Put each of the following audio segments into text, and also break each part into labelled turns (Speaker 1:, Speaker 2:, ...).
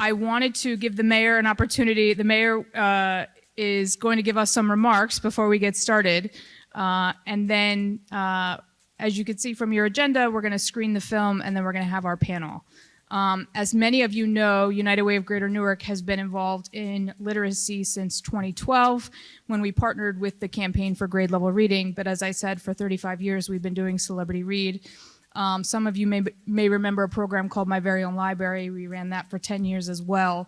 Speaker 1: I wanted to give the mayor an opportunity. The mayor is going to give us some remarks before we get started. And then, as you can see from your agenda, we're going to screen the film and then we're going to have our panel. As many of you know, United Way of Greater Newark has been involved in literacy since 2012 when we partnered with the Campaign for Grade Level Reading. But as I said, for 35 years, we've been doing Celebrity Read. Some of you may remember a program called My Very Own Library. We ran that for 10 years as well.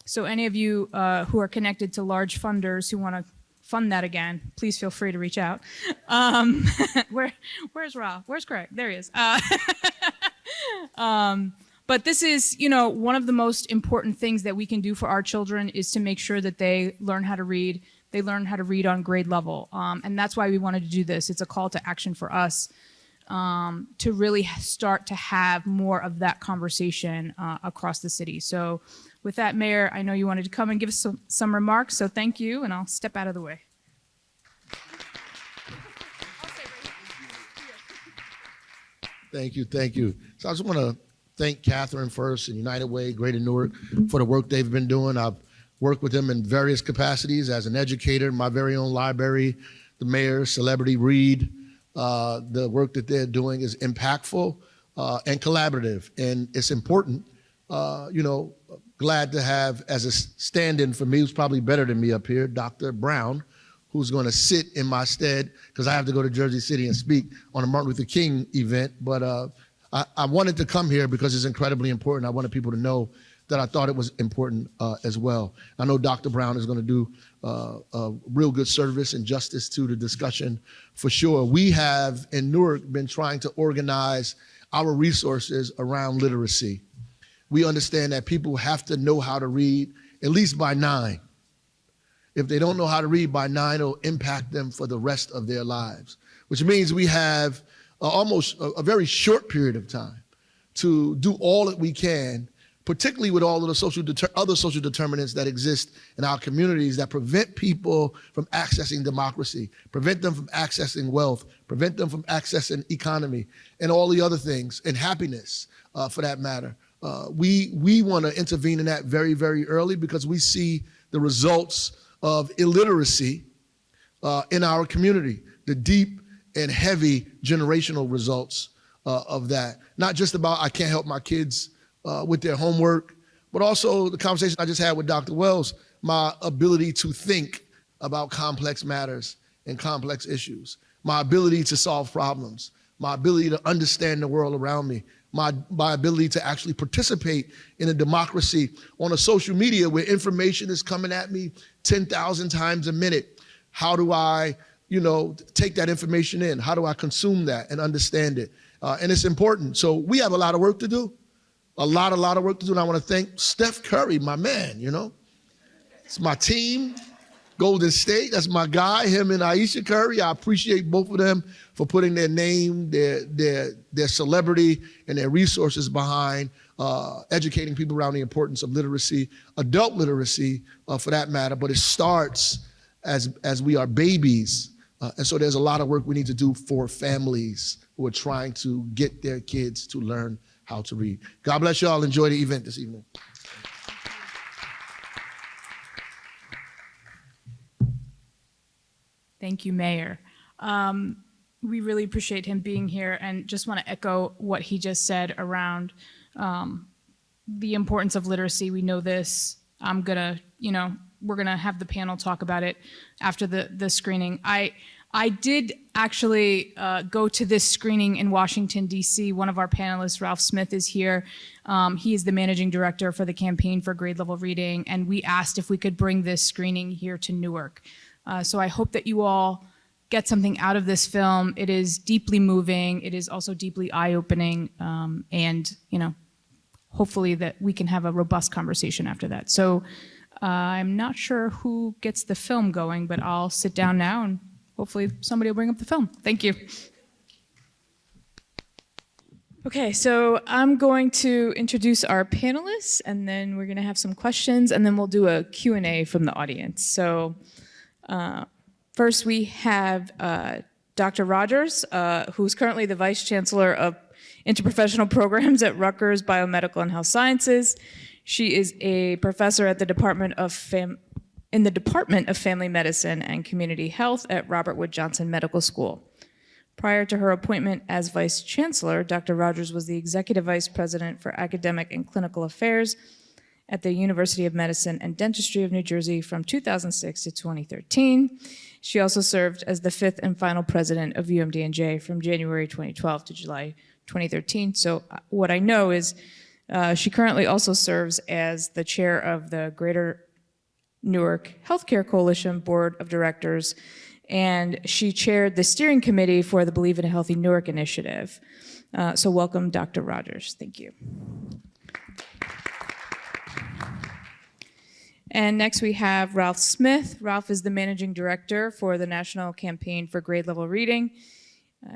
Speaker 1: So any of you who are connected to large funders who want to fund that again, please feel free to reach out. Where's Rob? Where's Craig? There he is. But this is, one of the most important things that we can do for our children is to make sure that they learn how to read. They learn how to read on grade level. And that's why we wanted to do this. It's a call to action for us to really start to have more of that conversation across the city. So with that, Mayor, I know you wanted to come and give us some remarks, so thank you, and I'll step out of the way.
Speaker 2: Thank you. So I just want to thank Catherine first and United Way, Greater Newark for the work they've been doing. I've worked with them in various capacities as an educator, My Very Own Library, the mayor, Celebrity Read. The work that they're doing is impactful and collaborative, and it's important. Glad to have as a stand-in for me, who's probably better than me up here, Dr. Brown, who's going to sit in my stead because I have to go to Jersey City and speak on a Martin Luther King event. But I wanted to come here because it's incredibly important. I wanted people to know that I thought it was important as well. I know Dr. Brown is going to do a real good service and justice to the discussion for sure. We have in Newark been trying to organize our resources around literacy. We understand that people have to know how to read at least by 9. If they don't know how to read by 9, it'll impact them for the rest of their lives, which means we have almost a very short period of time to do all that we can, particularly with all of the other social determinants that exist in our communities that prevent people from accessing democracy, prevent them from accessing wealth, prevent them from accessing economy, and all the other things, and happiness for that matter. We want to intervene in that very, very early because we see the results of illiteracy in our community, the deep and heavy generational results of that. Not just about I can't help my kids with their homework, but also the conversation I just had with Dr. Wells, my ability to think about complex matters and complex issues, my ability to solve problems, my ability to understand the world around me, my ability to actually participate in a democracy on a social media where information is coming at me 10,000 times a minute. How do I, take that information in? How do I consume that and understand it? And it's important. So we have a lot of work to do, a lot of work to do. And I want to thank Steph Curry, my man, It's my team, Golden State. That's my guy, him and Aisha Curry. I appreciate both of them for putting their name, their celebrity, and their resources behind educating people around the importance of literacy, adult literacy for that matter. But it starts as we are babies. And so there's a lot of work we need to do for families who are trying to get their kids to learn how to read. God bless you all. Enjoy the event this evening.
Speaker 1: Thank you, Mayor. We really appreciate him being here and just want to echo what he just said around the importance of literacy. We know this. We're gonna have the panel talk about it after the screening. I did actually go to this screening in Washington, D.C. One of our panelists, Ralph Smith, is here. He is the managing director for the Campaign for Grade Level Reading, and we asked if we could bring this screening here to Newark. So I hope that you all get something out of this film. It is deeply moving. It is also deeply eye-opening, and hopefully that we can have a robust conversation after that. So I'm not sure who gets the film going, but I'll sit down now and hopefully somebody will bring up the film. Thank you. Okay, so I'm going to introduce our panelists, and then we're going to have some questions, and then we'll do a Q&A from the audience. So first we have Dr. Rogers, who's currently the Vice Chancellor of Interprofessional Programs at Rutgers Biomedical and Health Sciences. She is a professor at the Department of Family Medicine and Community Health at Robert Wood Johnson Medical School. Prior to her appointment as Vice Chancellor, Dr. Rogers was the Executive Vice President for Academic and Clinical Affairs at the University of Medicine and Dentistry of New Jersey from 2006 to 2013. She also served as the 5th and final president of UMDNJ from January 2012 to July 2013. So what I know is she currently also serves as the chair of the Greater Newark Healthcare Coalition Board of Directors, and she chaired the steering committee for the Believe in a Healthy Newark initiative. So welcome, Dr. Rogers. Thank you. And next we have Ralph Smith. Ralph is the managing director for the National Campaign for Grade Level Reading.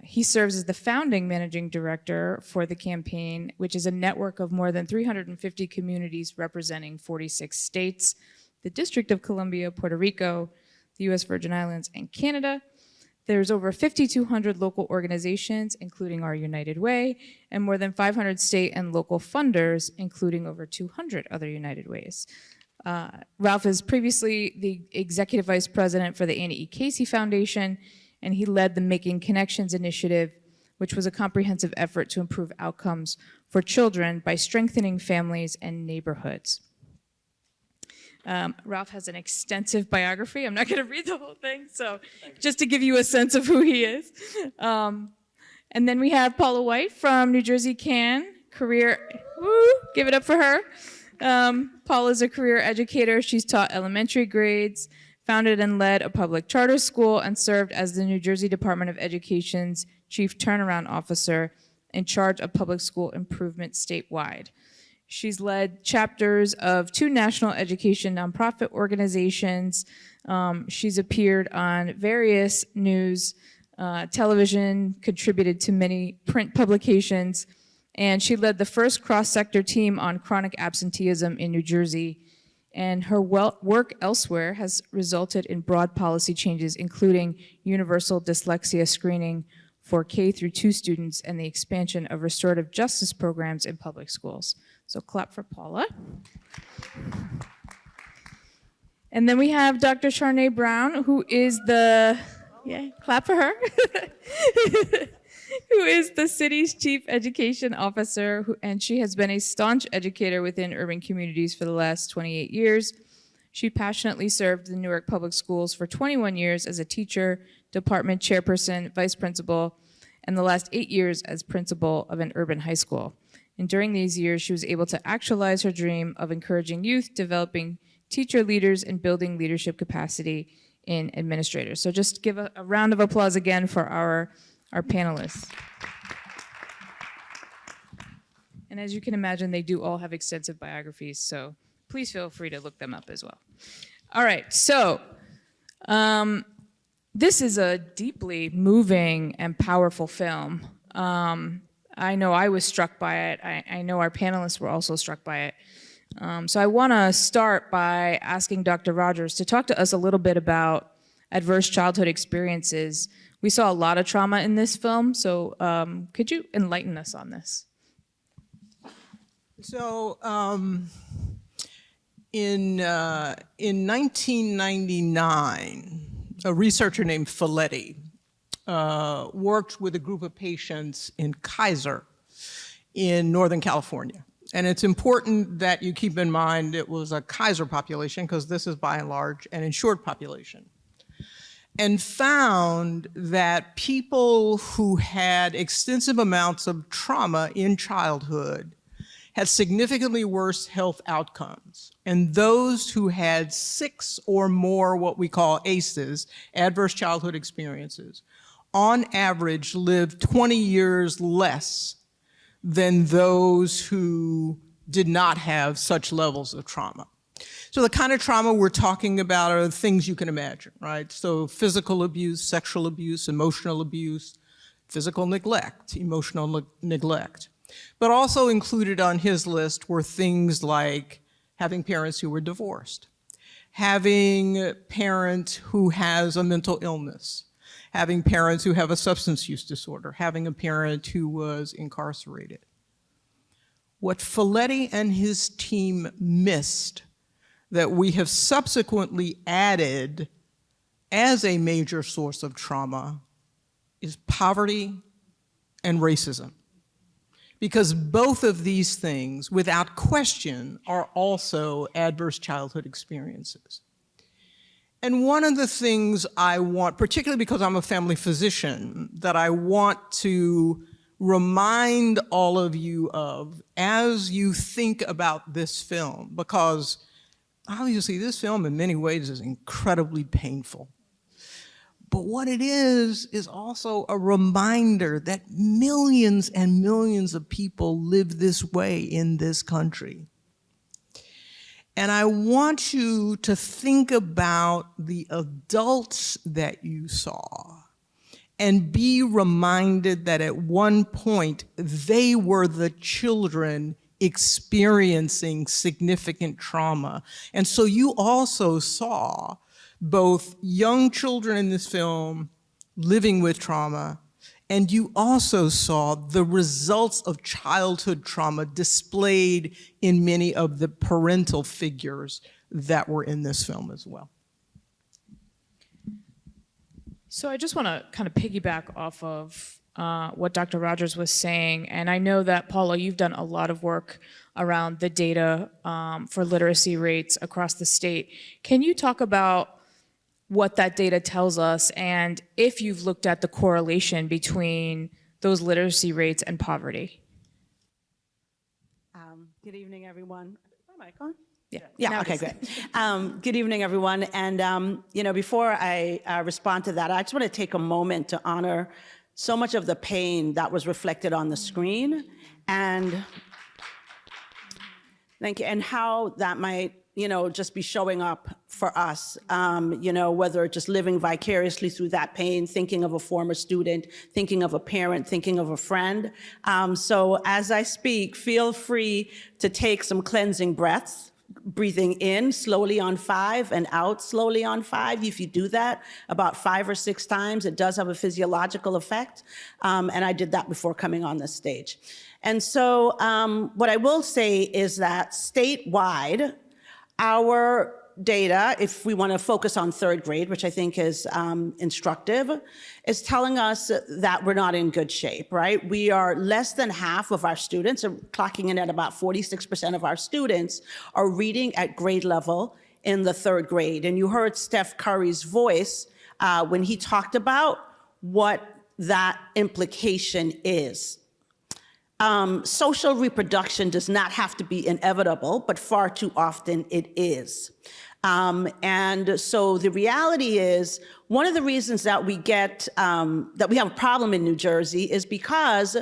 Speaker 1: He serves as the founding managing director for the campaign, which is a network of more than 350 communities representing 46 states, the District of Columbia, Puerto Rico, the U.S. Virgin Islands, and Canada. There's over 5,200 local organizations, including our United Way, and more than 500 state and local funders, including over 200 other United Ways. Ralph is previously the executive vice president for the Annie E. Casey Foundation, and he led the Making Connections initiative, which was a comprehensive effort to improve outcomes for children by strengthening families and neighborhoods. Ralph has an extensive biography. I'm not going to read the whole thing, so just to give you a sense of who he is. And then we have Paula White from New Jersey Can, give it up for her. Paula's a career educator. She's taught elementary grades, founded and led a public charter school, and served as the New Jersey Department of Education's Chief Turnaround Officer in charge of public school improvement statewide. She's led chapters of 2 national education nonprofit organizations. She's appeared on various news, television, contributed to many print publications, and she led the first cross-sector team on chronic absenteeism in New Jersey. And her work elsewhere has resulted in broad policy changes, including universal dyslexia screening for K through 2 students and the expansion of restorative justice programs in public schools. So clap for Paula. And then we have Dr. Charnay Brown, who is clap for her, who is the city's chief education officer, and she has been a staunch educator within urban communities for the last 28 years. She passionately served the Newark Public Schools for 21 years as a teacher, department chairperson, vice principal, and the last 8 years as principal of an urban high school. And during these years, she was able to actualize her dream of encouraging youth, developing teacher leaders, and building leadership capacity in administrators. So just give a round of applause again for our panelists. And as you can imagine, they do all have extensive biographies, so please feel free to look them up as well. All right, so this is a deeply moving and powerful film. I know I was struck by it. I know our panelists were also struck by it. So I want to start by asking Dr. Rogers to talk to us a little bit about adverse childhood experiences. We saw a lot of trauma in this film, so could you enlighten us on this?
Speaker 3: So in 1999, a researcher named Folletti worked with a group of patients in Kaiser in Northern California. And it's important that you keep in mind it was a Kaiser population, because this is by and large an insured population, and found that people who had extensive amounts of trauma in childhood had significantly worse health outcomes. And those who had 6 or more what we call ACEs, adverse childhood experiences, on average lived 20 years less than those who did not have such levels of trauma. So the kind of trauma we're talking about are the things you can imagine, right? So physical abuse, sexual abuse, emotional abuse, physical neglect, emotional neglect. But also included on his list were things like having parents who were divorced, having a parent who has a mental illness, having parents who have a substance use disorder, having a parent who was incarcerated. What Folletti and his team missed, that we have subsequently added as a major source of trauma, is poverty and racism. Because both of these things, without question, are also adverse childhood experiences. And one of the things I want, particularly because I'm a family physician, that I want to remind all of you of as you think about this film, because obviously this film in many ways is incredibly painful. But what it is also a reminder that millions and millions of people live this way in this country. And I want you to think about the adults that you saw and be reminded that at one point they were the children experiencing significant trauma. And so you also saw both young children in this film living with trauma, and you also saw the results of childhood trauma displayed in many of the parental figures that were in this film as well.
Speaker 1: So I just want to kind of piggyback off of what Dr. Rogers was saying. And I know that, Paula, you've done a lot of work around the data for literacy rates across the state. Can you talk about what that data tells us, and if you've looked at the correlation between those literacy rates and poverty?
Speaker 4: Good evening, everyone. Is my mic on?
Speaker 1: Yeah.
Speaker 4: Yeah,
Speaker 1: Now it
Speaker 4: okay,
Speaker 1: is.
Speaker 4: great. Good evening, everyone. And, you know, before I respond to that, I just want to take a moment to honor so much of the pain that was reflected on the screen, and thank you, and how that might, you know, just be showing up for us, you know, whether just living vicariously through that pain, thinking of a former student, thinking of a parent, thinking of a friend. So as I speak, feel free to take some cleansing breaths, breathing in slowly on 5 and out slowly on 5. If you do that about 5 or 6 times, it does have a physiological effect. And I did that before coming on this stage. And so what I will say is that statewide, our data, if we want to focus on 3rd grade, which I think is instructive, is telling us that we're not in good shape, right? We are less than half of our students, clocking in at about 46% of our students, are reading at grade level in the 3rd grade. And you heard Steph Curry's voice when he talked about what that implication is. Social reproduction does not have to be inevitable, but far too often it is. And so the reality is, one of the reasons that we get, that we have a problem in New Jersey is because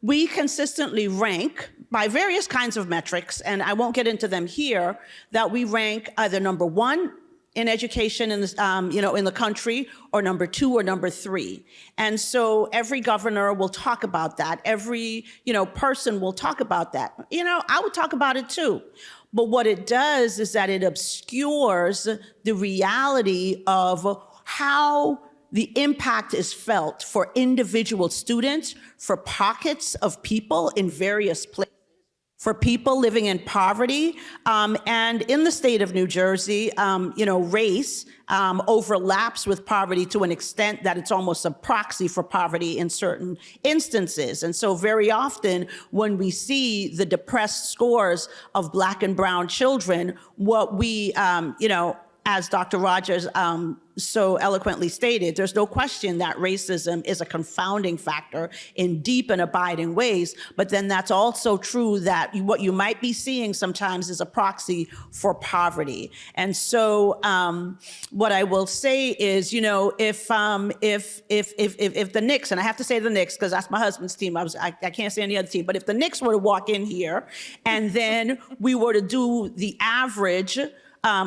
Speaker 4: we consistently rank by various kinds of metrics, and I won't get into them here, that we rank either number 1 in education in this, you know, in the country, or number 2 or number 3. And so every governor will talk about that. Every, you know, person will talk about that. You know, I would talk about it too. But what it does is that it obscures the reality of how the impact is felt for individual students, for pockets of people in various places, for people living in poverty. And in the state of New Jersey, you know, race overlaps with poverty to an extent that it's almost a proxy for poverty in certain instances. And so very often when we see the depressed scores of Black and brown children, what we, you know, as Dr. Rogers so eloquently stated, there's no question that racism is a confounding factor in deep and abiding ways, but then that's also true that what you might be seeing sometimes is a proxy for poverty. And so what I will say is, you know, if the Knicks, and I have to say the Knicks because that's my husband's team, I can't say any other team, but if the Knicks were to walk in here and then we were to do the average,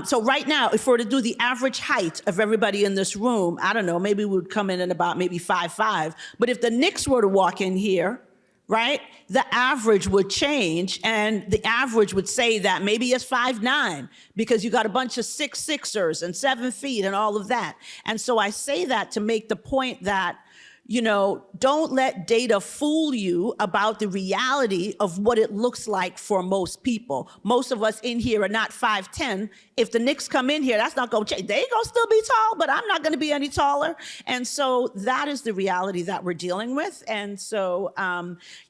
Speaker 4: so right now, if we were to do the average height of everybody in this room, I don't know, maybe we would come in at about maybe 5'5". But if the Knicks were to walk in here, right, the average would change, and the average would say that maybe it's 5'9", because you got a bunch of 6'6"ers and 7 feet and all of that. And so I say that to make the point that don't let data fool you about the reality of what it looks like for most people. Most of us in here are not 5'10". If the Knicks come in here, that's not going to change. They going to still be tall, but I'm not going to be any taller. And so that is the reality that we're dealing with. And so,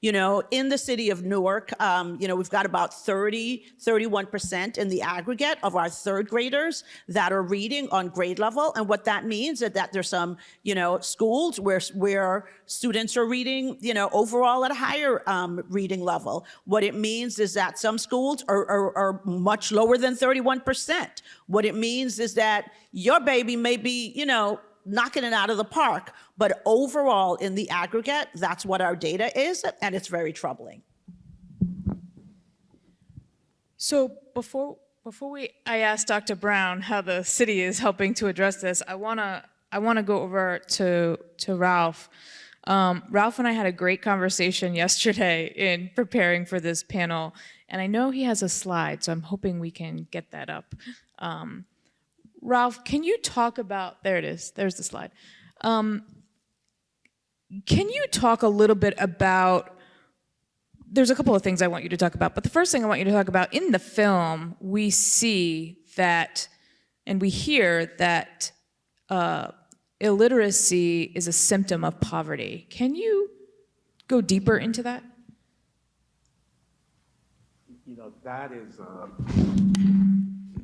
Speaker 4: in the city of Newark, we've got about 31% in the aggregate of our third graders that are reading on grade level. And what that means is that there's some, schools where students are reading, overall at a higher reading level. What it means is that some schools are much lower than 31%. What it means is that your baby may be, knocking it out of the park, but overall in the aggregate, that's what our data is, and it's very troubling.
Speaker 1: So before I ask Dr. Brown how the city is helping to address this, I wanna go over to Ralph. Ralph and I had a great conversation yesterday in preparing for this panel, and I know he has a slide, so I'm hoping we can get that up. Ralph, can you talk about, there it is, there's the slide. Can you talk a little bit about, there's a couple of things I want you to talk about, but the first thing I want you to talk about, in the film, we see that, and we hear that illiteracy is a symptom of poverty. Can you go deeper into that?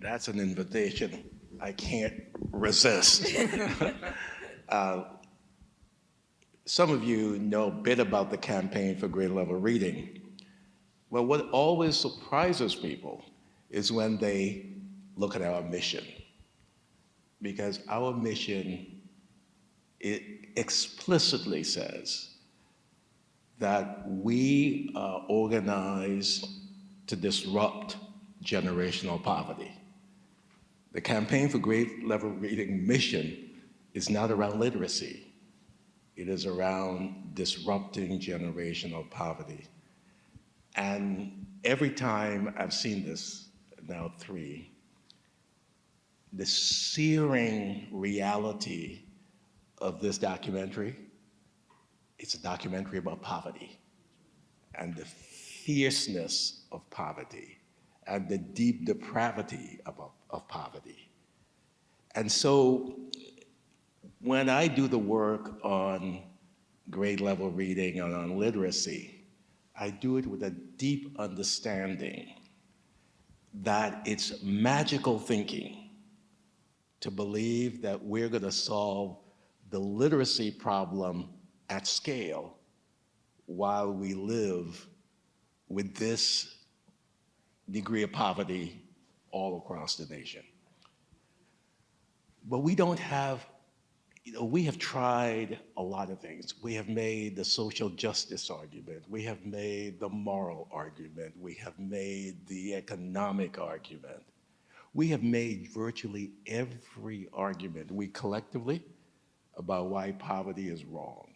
Speaker 5: That's an invitation I can't resist. Some of you know a bit about the Campaign for Grade Level Reading. Well, what always surprises people is when they look at our mission. Because our mission, it explicitly says that we are organized to disrupt generational poverty. The Campaign for Grade Level Reading mission is not around literacy. It is around disrupting generational poverty. And every time I've seen this, now 3, the searing reality of this documentary, it's a documentary about poverty and the fierceness of poverty and the deep depravity of poverty. And so when I do the work on grade level reading and on literacy, I do it with a deep understanding that it's magical thinking to believe that we're going to solve the literacy problem at scale while we live with this degree of poverty all across the nation. But we don't have, we have tried a lot of things. We have made the social justice argument. We have made the moral argument. We have made the economic argument. We have made virtually every argument, we collectively, about why poverty is wrong,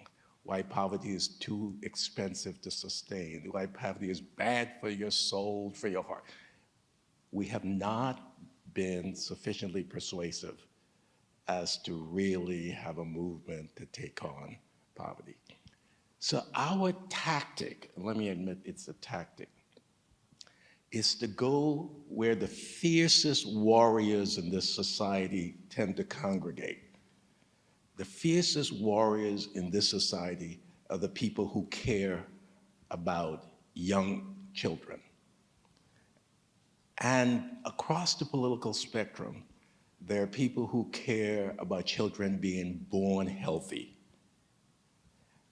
Speaker 5: why poverty is too expensive to sustain, why poverty is bad for your soul, for your heart. We have not been sufficiently persuasive as to really have a movement to take on poverty. So our tactic, and let me admit it's a tactic, is to go where the fiercest warriors in this society tend to congregate. The fiercest warriors in this society are the people who care about young children. And across the political spectrum, there are people who care about children being born healthy.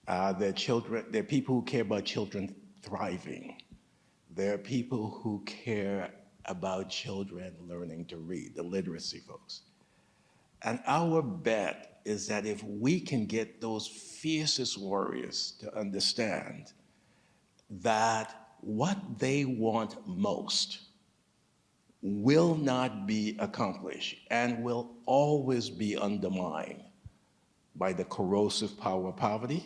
Speaker 5: There are people who care about children thriving. There are people who care about children learning to read, the literacy folks. And our bet is that if we can get those fiercest warriors to understand that what they want most will not be accomplished and will always be undermined by the corrosive power of poverty,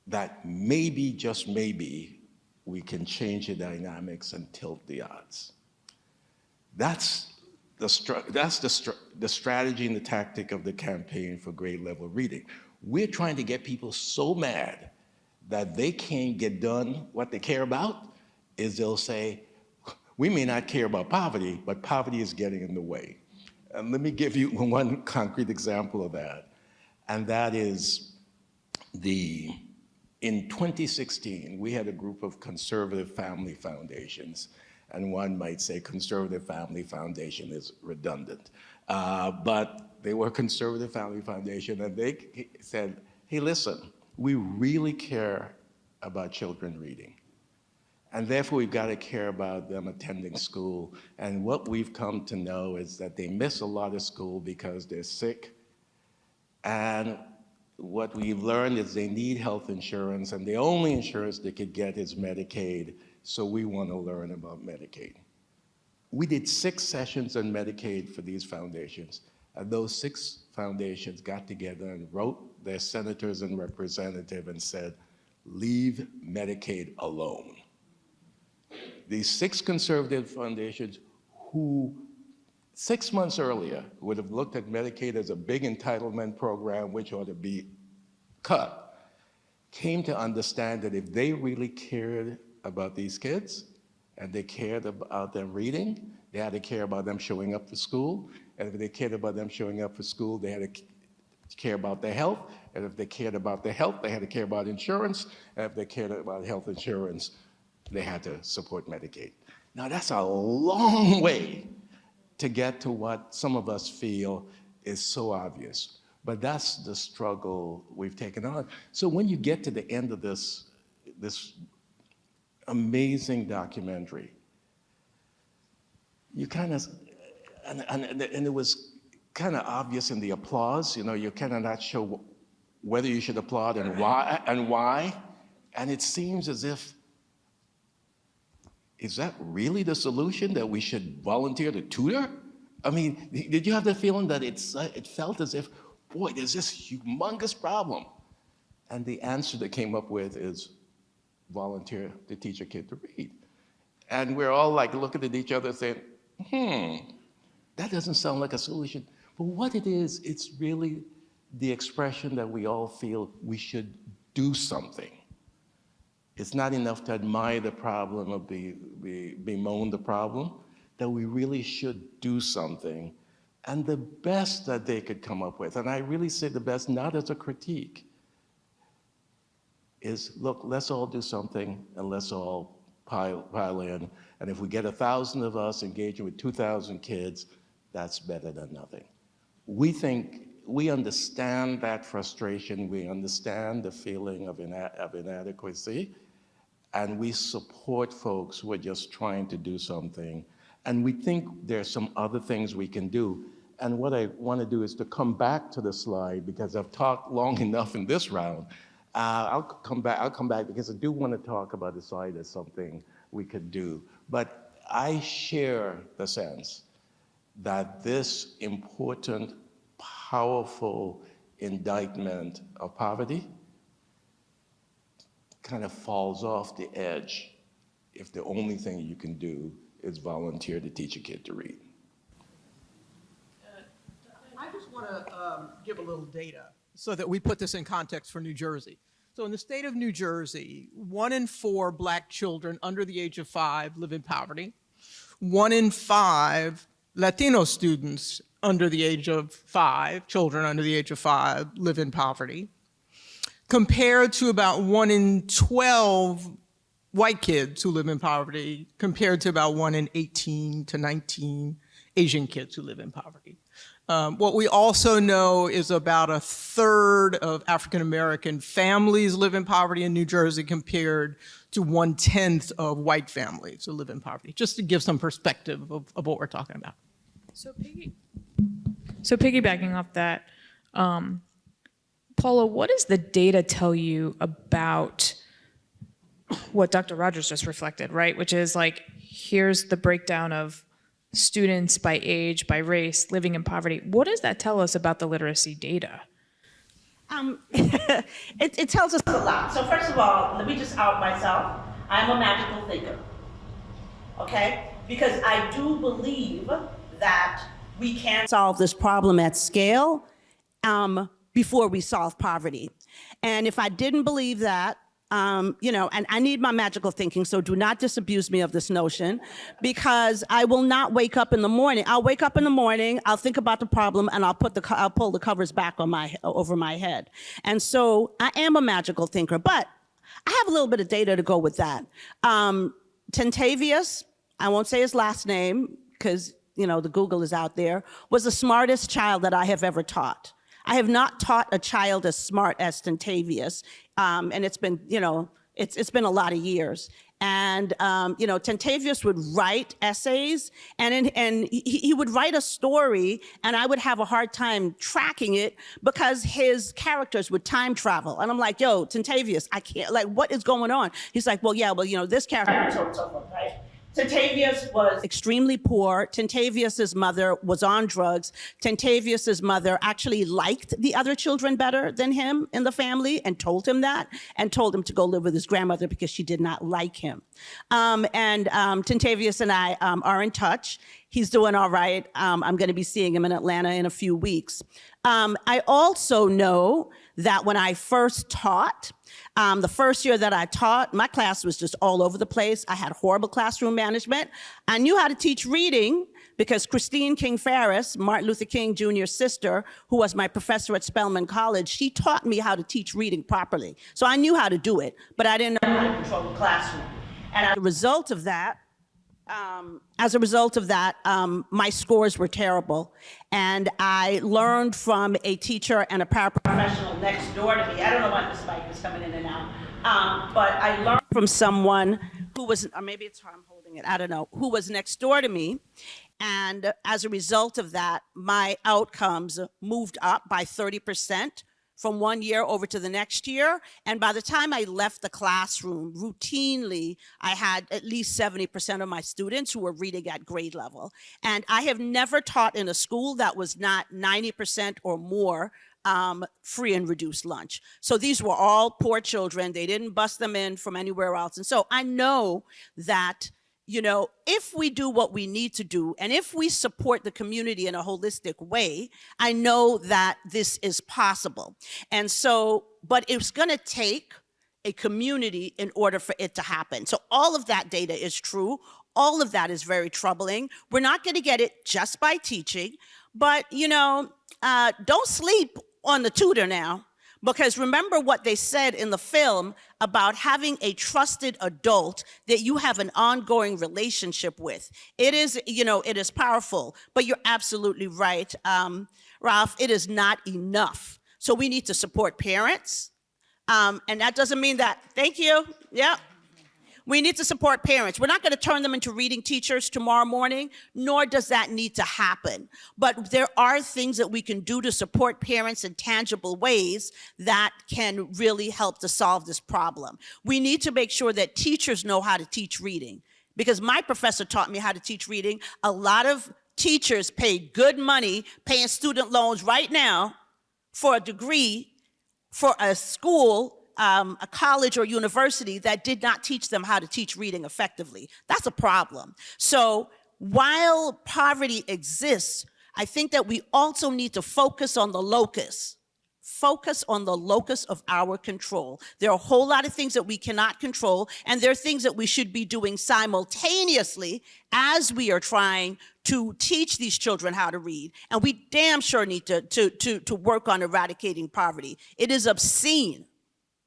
Speaker 5: that maybe, just maybe, we can change the dynamics and tilt the odds. That's the strategy and the tactic of the Campaign for Grade Level Reading. We're trying to get people so mad that they can't get done what they care about, is they'll say, we may not care about poverty, but poverty is getting in the way. And let me give you one concrete example of that, and that is in 2016, we had a group of conservative family foundations, and one might say conservative family foundation is redundant, but they were a conservative family foundation, and they said, hey, listen, we really care about children reading. And therefore, we've got to care about them attending school. And what we've come to know is that they miss a lot of school because they're sick. And what we've learned is they need health insurance, and the only insurance they could get is Medicaid. So we want to learn about Medicaid. We did 6 sessions on Medicaid for these foundations. And those 6 foundations got together and wrote their senators and representatives and said, leave Medicaid alone. These 6 conservative foundations who 6 months earlier would have looked at Medicaid as a big entitlement program which ought to be cut, came to understand that if they really cared about these kids and they cared about them reading, they had to care about them showing up for school. And if they cared about them showing up for school, they had to care about their health. And if they cared about their health, they had to care about insurance. And if they cared about health insurance, they had to support Medicaid. Now that's a long way to get to what some of us feel is so obvious. But that's the struggle we've taken on. So when you get to the end of this amazing documentary, you kind of, and it was kind of obvious in the applause, you're kind of not sure whether you should applaud and why. And it seems as if, is that really the solution, that we should volunteer to tutor? I mean, did you have the feeling that it felt as if, boy, there's this humongous problem? And the answer that came up with is volunteer to teach a kid to read. And we're all like looking at each other saying, that doesn't sound like a solution. But what it is, it's really the expression that we all feel we should do something. It's not enough to admire the problem or bemoan the problem, that we really should do something. And the best that they could come up with, and I really say the best not as a critique, is look, let's all do something and let's all pile in. And if we get 1,000 of us engaging with 2,000 kids, that's better than nothing. We understand that frustration, we understand the feeling of inadequacy, and we support folks who are just trying to do something. And we think there's some other things we can do. And what I want to do is to come back to the slide, because I've talked long enough in this round. I'll come back because I do want to talk about the slide as something we could do. But I share the sense that this important, powerful indictment of poverty kind of falls off the edge if the only thing you can do is volunteer to teach a kid to read.
Speaker 3: I just want to give a little data so that we put this in context for New Jersey. So in the state of New Jersey, 1 in 4 Black children under the age of 5 live in poverty. 1 in 5 Latino students under the age of 5, children under the age of 5, live in poverty, compared to about 1 in 12 white kids who live in poverty, compared to about 1 in 18 to 19 Asian kids who live in poverty. What we also know is about 1/3 of African-American families live in poverty in New Jersey compared to 1/10 of white families who live in poverty, just to give some perspective of what we're talking about.
Speaker 1: So piggybacking off that, Paula, what does the data tell you about what Dr. Rogers just reflected, right? Which is like, here's the breakdown of students by age, by race, living in poverty. What does that tell us about the literacy data?
Speaker 4: It tells us a lot. So first of all, let me just out myself. I'm a magical thinker, okay? Because I do believe that we can solve this problem at scale before we solve poverty. And if I didn't believe that, you know, and I need my magical thinking, so do not disabuse me of this notion, because I will not wake up in the morning. I'll wake up in the morning, I'll think about the problem, and I'll pull the covers back on over my head. And so I am a magical thinker, but I have a little bit of data to go with that. Tentavious, I won't say his last name, because, you know, the Google is out there, was the smartest child that I have ever taught. I have not taught a child as smart as Tentavious, and it's been, you know, it's been a lot of years. And, you know, Tentavious would write essays, and he would write a story, and I would have a hard time tracking it because his characters would time travel. And I'm like, yo, Tentavious, I can't, like, what is going on? He's like, well, yeah, well, you know, this character, so forth, right? Tentavious was extremely poor. Tentavious's mother was on drugs. Tentavious's mother actually liked the other children better than him in the family and told him that, and told him to go live with his grandmother because she did not like him. Tentavious and I are in touch. He's doing all right. I'm going to be seeing him in Atlanta in a few weeks. I also know that when I first taught, the first year that I taught, my class was just all over the place. I had horrible classroom management. I knew how to teach reading because Christine King Ferris, Martin Luther King Jr.'s sister, who was my professor at Spelman College, she taught me how to teach reading properly. So I knew how to do it, but I didn't know how to control the classroom. And as a result of that, my scores were terrible. And I learned from a teacher and a paraprofessional next door to me. I don't know why this mic is coming in and out. But I learned from someone who was, or maybe it's how I'm holding it, I don't know, who was next door to me. And as a result of that, my outcomes moved up by 30%. From one year over to the next year. And by the time I left the classroom, routinely, I had at least 70% of my students who were reading at grade level. And I have never taught in a school that was not 90% or more free and reduced lunch. So these were all poor children. They didn't bust them in from anywhere else. And so I know that, you know, if we do what we need to do, and if we support the community in a holistic way, I know that this is possible. And so, but it's gonna take a community in order for it to happen. So all of that data is true. All of that is very troubling. We're not gonna get it just by teaching, but, you know, don't sleep on the tutor now. Because remember what they said in the film about having a trusted adult that you have an ongoing relationship with. It is, you know, it is powerful, but you're absolutely right, Ralph, it is not enough. So we need to support parents, and that doesn't mean that, thank you, yep. We need to support parents. We're not going to turn them into reading teachers tomorrow morning, nor does that need to happen. But there are things that we can do to support parents in tangible ways that can really help to solve this problem. We need to make sure that teachers know how to teach reading, because my professor taught me how to teach reading. A lot of teachers pay good money paying student loans right now for a degree for a school, a college or university that did not teach them how to teach reading effectively. That's a problem. So while poverty exists, I think that we also need to focus on the locus. Focus on the locus of our control. There are a whole lot of things that we cannot control, and there are things that we should be doing simultaneously as we are trying to teach these children how to read. And we damn sure need to work on eradicating poverty. It is obscene.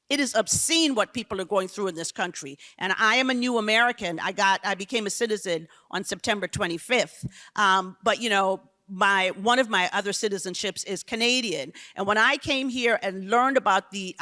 Speaker 4: It is obscene what people are going through in this country. And I am a new American. I became a citizen on September 25th. But you know, one of my other citizenships is Canadian. And when I came here and learned about the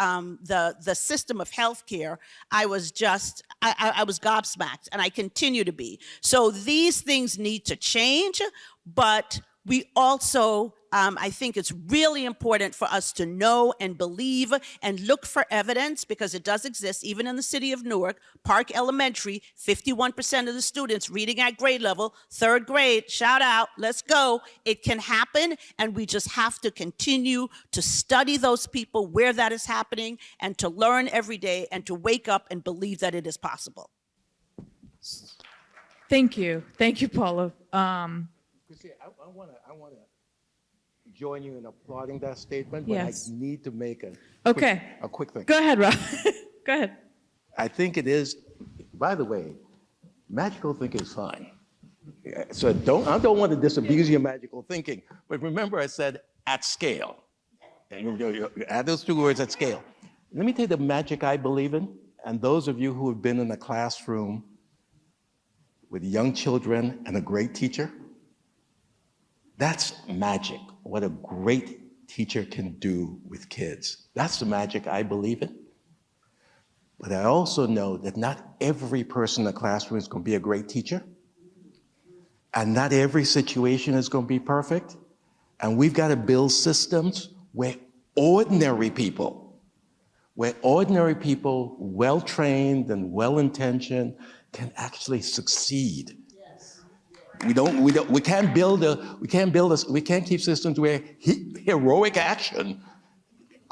Speaker 4: system of healthcare, I was gobsmacked, and I continue to be. So these things need to change, but we also, I think it's really important for us to know and believe and look for evidence, because it does exist. Even in the city of Newark, Park Elementary, 51% of the students reading at grade level, third grade, shout out, let's go. It can happen, and we just have to continue to study those people where that is happening, and to learn every day, and to wake up and believe that it is possible.
Speaker 1: Thank you, Paula.
Speaker 5: Christine, I want to join you in applauding that statement,
Speaker 1: Yes.
Speaker 5: but I need to make
Speaker 1: Okay.
Speaker 5: a quick thing.
Speaker 1: Go ahead, Rob. Go ahead.
Speaker 5: I think it is, by the way, magical thinking is fine. So I don't want to disabuse your magical thinking, but remember I said at scale. And you add those two words, at scale. Let me tell you the magic I believe in, and those of you who have been in a classroom with young children and a great teacher, that's magic, what a great teacher can do with kids. That's the magic I believe in. But I also know that not every person in the classroom is going to be a great teacher. And not every situation is going to be perfect. And we've got to build systems where ordinary people, well-trained and well-intentioned, can actually succeed. We can't keep systems where heroic action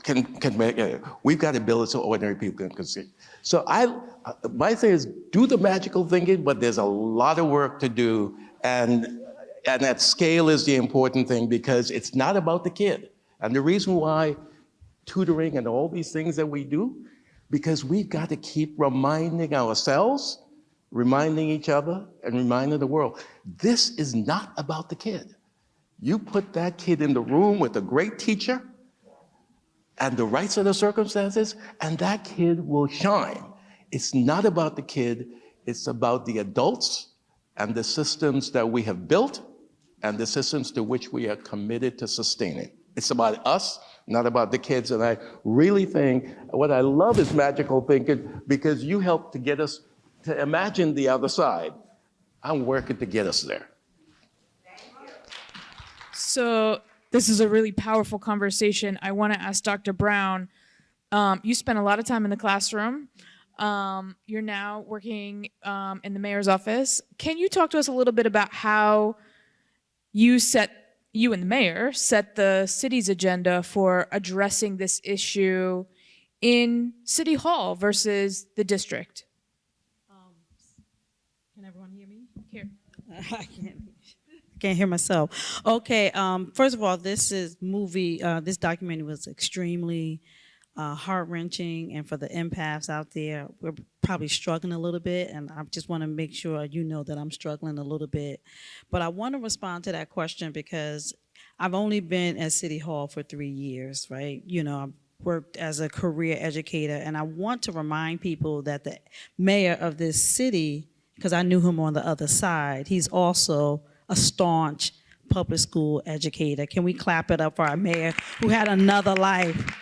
Speaker 5: can make it. We've got to build it so ordinary people can succeed. So my thing is, do the magical thinking, but there's a lot of work to do, and that scale is the important thing, because it's not about the kid. And the reason why tutoring and all these things that we do, because we've got to keep reminding ourselves, reminding each other, and reminding the world, this is not about the kid. You put that kid in the room with a great teacher and the right set of circumstances, and that kid will shine. It's not about the kid, it's about the adults and the systems that we have built and the systems to which we are committed to sustaining. It's about us, not about the kids. And I really think what I love is magical thinking, because you help to get us to imagine the other side. I'm working to get us there.
Speaker 1: So this is a really powerful conversation. I want to ask Dr. Brown, you spent a lot of time in the classroom. You're now working in the mayor's office. Can you talk to us a little bit about how you and the mayor set the city's agenda for addressing this issue in City Hall versus the district?
Speaker 6: Can everyone hear me?
Speaker 1: Here.
Speaker 6: I can't hear myself. Okay, first of all, this documentary was extremely heart-wrenching, and for the empaths out there, we're probably struggling a little bit, and I just want to make sure you know that I'm struggling a little bit. But I want to respond to that question because I've only been at City Hall for 3 years, right? You know, I've worked as a career educator, and I want to remind people that the mayor of this city, because I knew him on the other side, he's also a staunch public school educator. Can we clap it up for our mayor who had another life?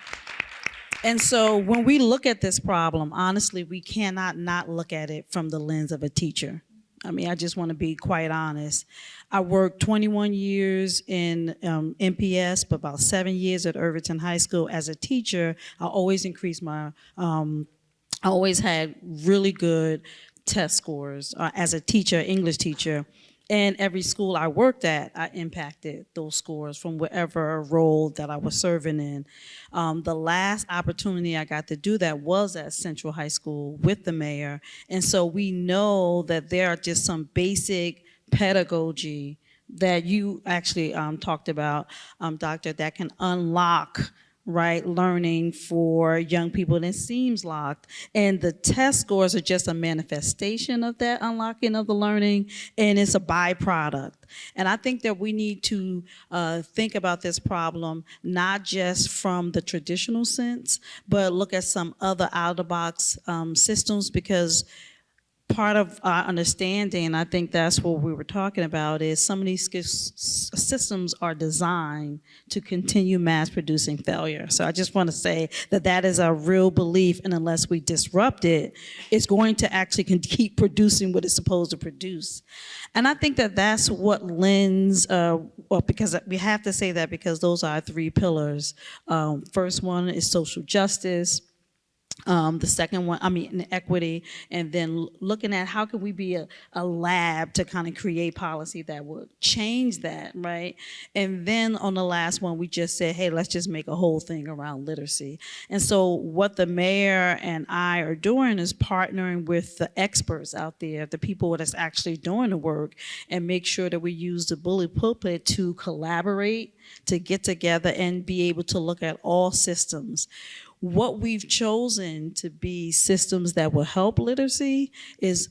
Speaker 6: And so when we look at this problem, honestly, we cannot not look at it from the lens of a teacher. I mean, I just want to be quite honest. I worked 21 years in MPS, but about 7 years at Irvington High School. As a teacher, I always increased I always had really good test scores as a teacher, English teacher. And every school I worked at, I impacted those scores from whatever role that I was serving in. The last opportunity I got to do that was at Central High School with the mayor. And so we know that there are just some basic pedagogy that you actually talked about, Doctor, that can unlock, right, learning for young people, and it seems locked. And the test scores are just a manifestation of that unlocking of the learning, and it's a byproduct. And I think that we need to think about this problem not just from the traditional sense, but look at some other out-of-the-box systems, because part of our understanding, and I think that's what we were talking about, is some of these systems are designed to continue mass producing failure. So I just want to say that that is a real belief, and unless we disrupt it, it's going to actually keep producing what it's supposed to produce. And I think that that's what lends, because we have to say that because those are our 3 pillars. First one is social justice. The second one, equity, and then looking at how can we be a lab to kind of create policy that would change that, right? And then on the last one, we just said, hey, let's just make a whole thing around literacy. And so what the mayor and I are doing is partnering with the experts out there, the people that's actually doing the work, and make sure that we use the bully pulpit to collaborate, to get together and be able to look at all systems. What we've chosen to be systems that will help literacy is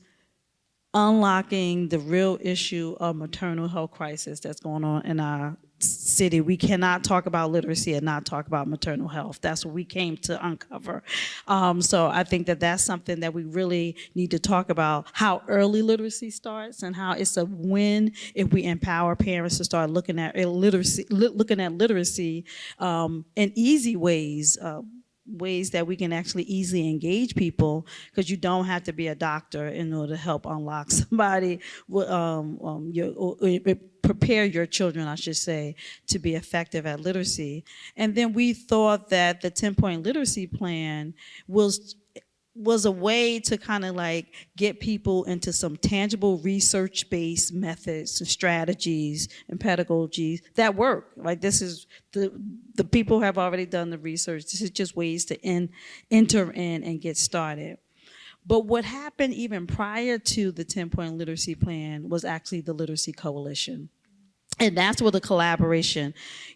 Speaker 6: unlocking the real issue of maternal health crisis that's going on in our city. We cannot talk about literacy and not talk about maternal health. That's what we came to uncover. So I think that that's something that we really need to talk about, how early literacy starts and how it's a win if we empower parents to start looking at literacy, in easy ways, ways that we can actually easily engage people, because you don't have to be a doctor in order to help unlock somebody, prepare your children, I should say, to be effective at literacy. And then we thought that the 10-point literacy plan was a way to kind of like get people into some tangible research-based methods and strategies and pedagogies that work. Like, this is the people have already done the research. This is just ways to enter in and get started. But what happened even prior to the 10-point literacy plan was actually the Literacy Coalition. And that's where the collaboration,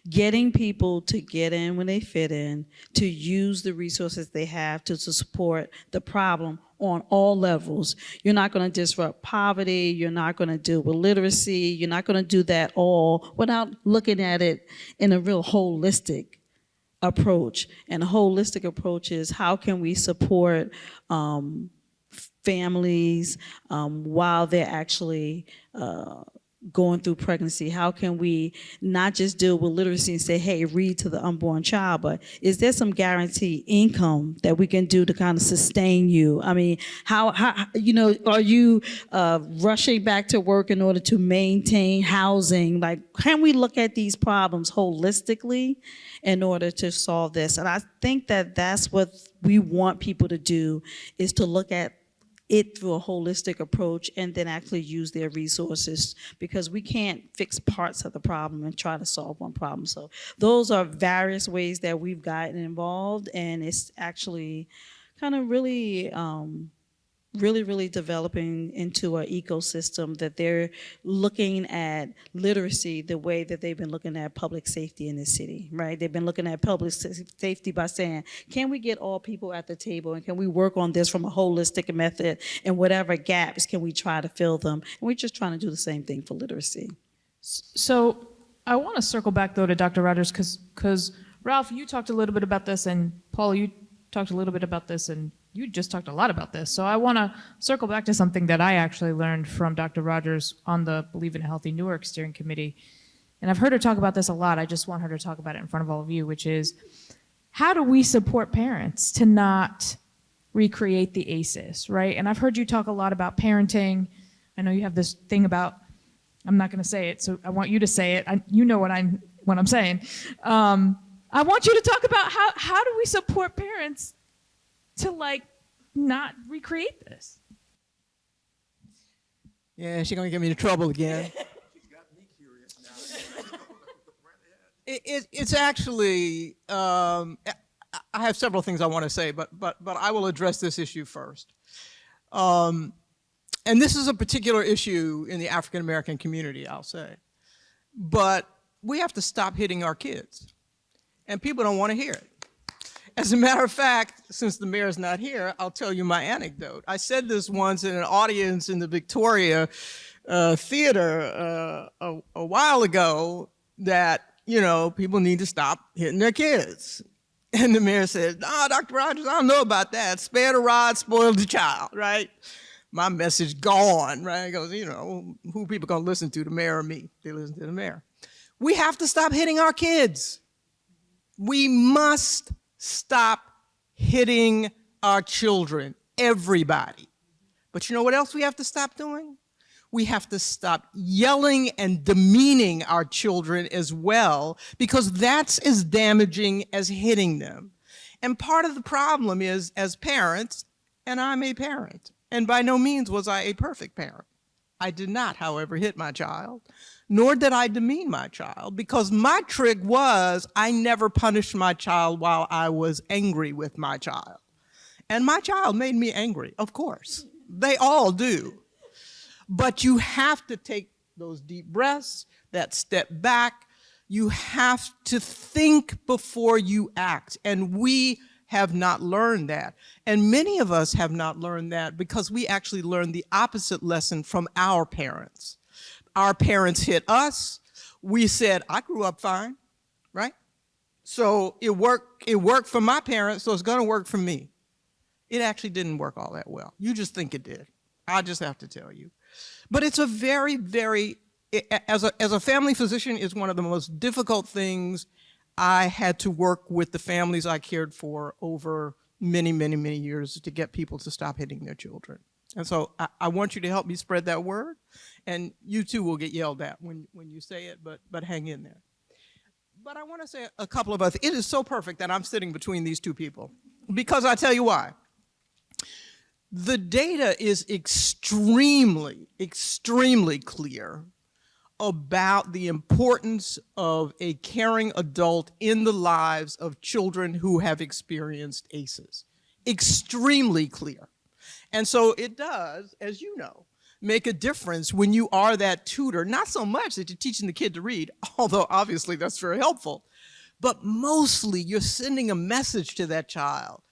Speaker 6: getting people to get in when they fit in, to use the resources they have to support the problem on all levels. You're not going to disrupt poverty. You're not going to deal with literacy. You're not going to do that all without looking at it in a real holistic approach. And a holistic approach is, how can we support families while they're actually going through pregnancy? How can we not just deal with literacy and say, hey, read to the unborn child, but is there some guaranteed income that we can do to kind of sustain you? I mean, how are you rushing back to work in order to maintain housing? Like, can we look at these problems holistically in order to solve this? And I think that that's what we want people to do, is to look at it through a holistic approach and then actually use their resources, because we can't fix parts of the problem and try to solve one problem. So those are various ways that we've gotten involved, and it's actually kind of really really developing into an ecosystem that they're looking at literacy the way that they've been looking at public safety in this city, right? They've been looking at public safety by saying, can we get all people at the table, and can we work on this from a holistic method, and whatever gaps can we try to fill them? And we're just trying to do the same thing for literacy.
Speaker 1: So I want to circle back, though, to Dr. Rogers, because Ralph, you talked a little bit about this, and Paula, you talked a little bit about this, and you just talked a lot about this. So I want to circle back to something that I actually learned from Dr. Rogers on the Believe in a Healthy Newark steering committee. And I've heard her talk about this a lot. I just want her to talk about it in front of all of you, which is, how do we support parents to not recreate the ACEs, right? And I've heard you talk a lot about parenting. I know you have this thing about, I'm not going to say it, so I want you to say it. You know what I'm saying. I want you to talk about how do we support parents to like not recreate this?
Speaker 3: Yeah, she's gonna get me in trouble again.
Speaker 5: She's got me curious now.
Speaker 3: It's actually, I have several things I want to say, but I will address this issue first. And this is a particular issue in the African American community, I'll say. But we have to stop hitting our kids, and people don't want to hear it. As a matter of fact, since the mayor's not here, I'll tell you my anecdote. I said this once in an audience in the Victoria Theater a while ago, that, you know, people need to stop hitting their kids. And the mayor said, "No, Dr. Rogers, I don't know about that. Spare the rod, spoil the child," right? My message gone, right? He goes, you know, who people gonna listen to, the mayor or me? They listen to the mayor. We have to stop hitting our kids. We must stop hitting our children, everybody. But you know what else we have to stop doing? We have to stop yelling and demeaning our children as well, because that's as damaging as hitting them. And part of the problem is, as parents, and I'm a parent, and by no means was I a perfect parent. I did not, however, hit my child, nor did I demean my child, because my trick was I never punished my child while I was angry with my child. And my child made me angry, of course. They all do. But you have to take those deep breaths, that step back. You have to think before you act. And we have not learned that. And many of us have not learned that because we actually learned the opposite lesson from our parents. Our parents hit us. We said, I grew up fine, right? So it worked for my parents, so it's gonna work for me. It actually didn't work all that well. You just think it did. I just have to tell you. But it's a very, very, as a family physician, it's one of the most difficult things. I had to work with the families I cared for over many, many, many years to get people to stop hitting their children. And so I want you to help me spread that word. And you too will get yelled at when you say it, but hang in there. But I want to say a couple of other, it is so perfect that I'm sitting between these two people, because I tell you why. The data is extremely, extremely clear about the importance of a caring adult in the lives of children who have experienced ACEs. Extremely clear. And so it does, as you know, make a difference when you are that tutor, not so much that you're teaching the kid to read, although obviously that's very helpful, but mostly you're sending a message to that child.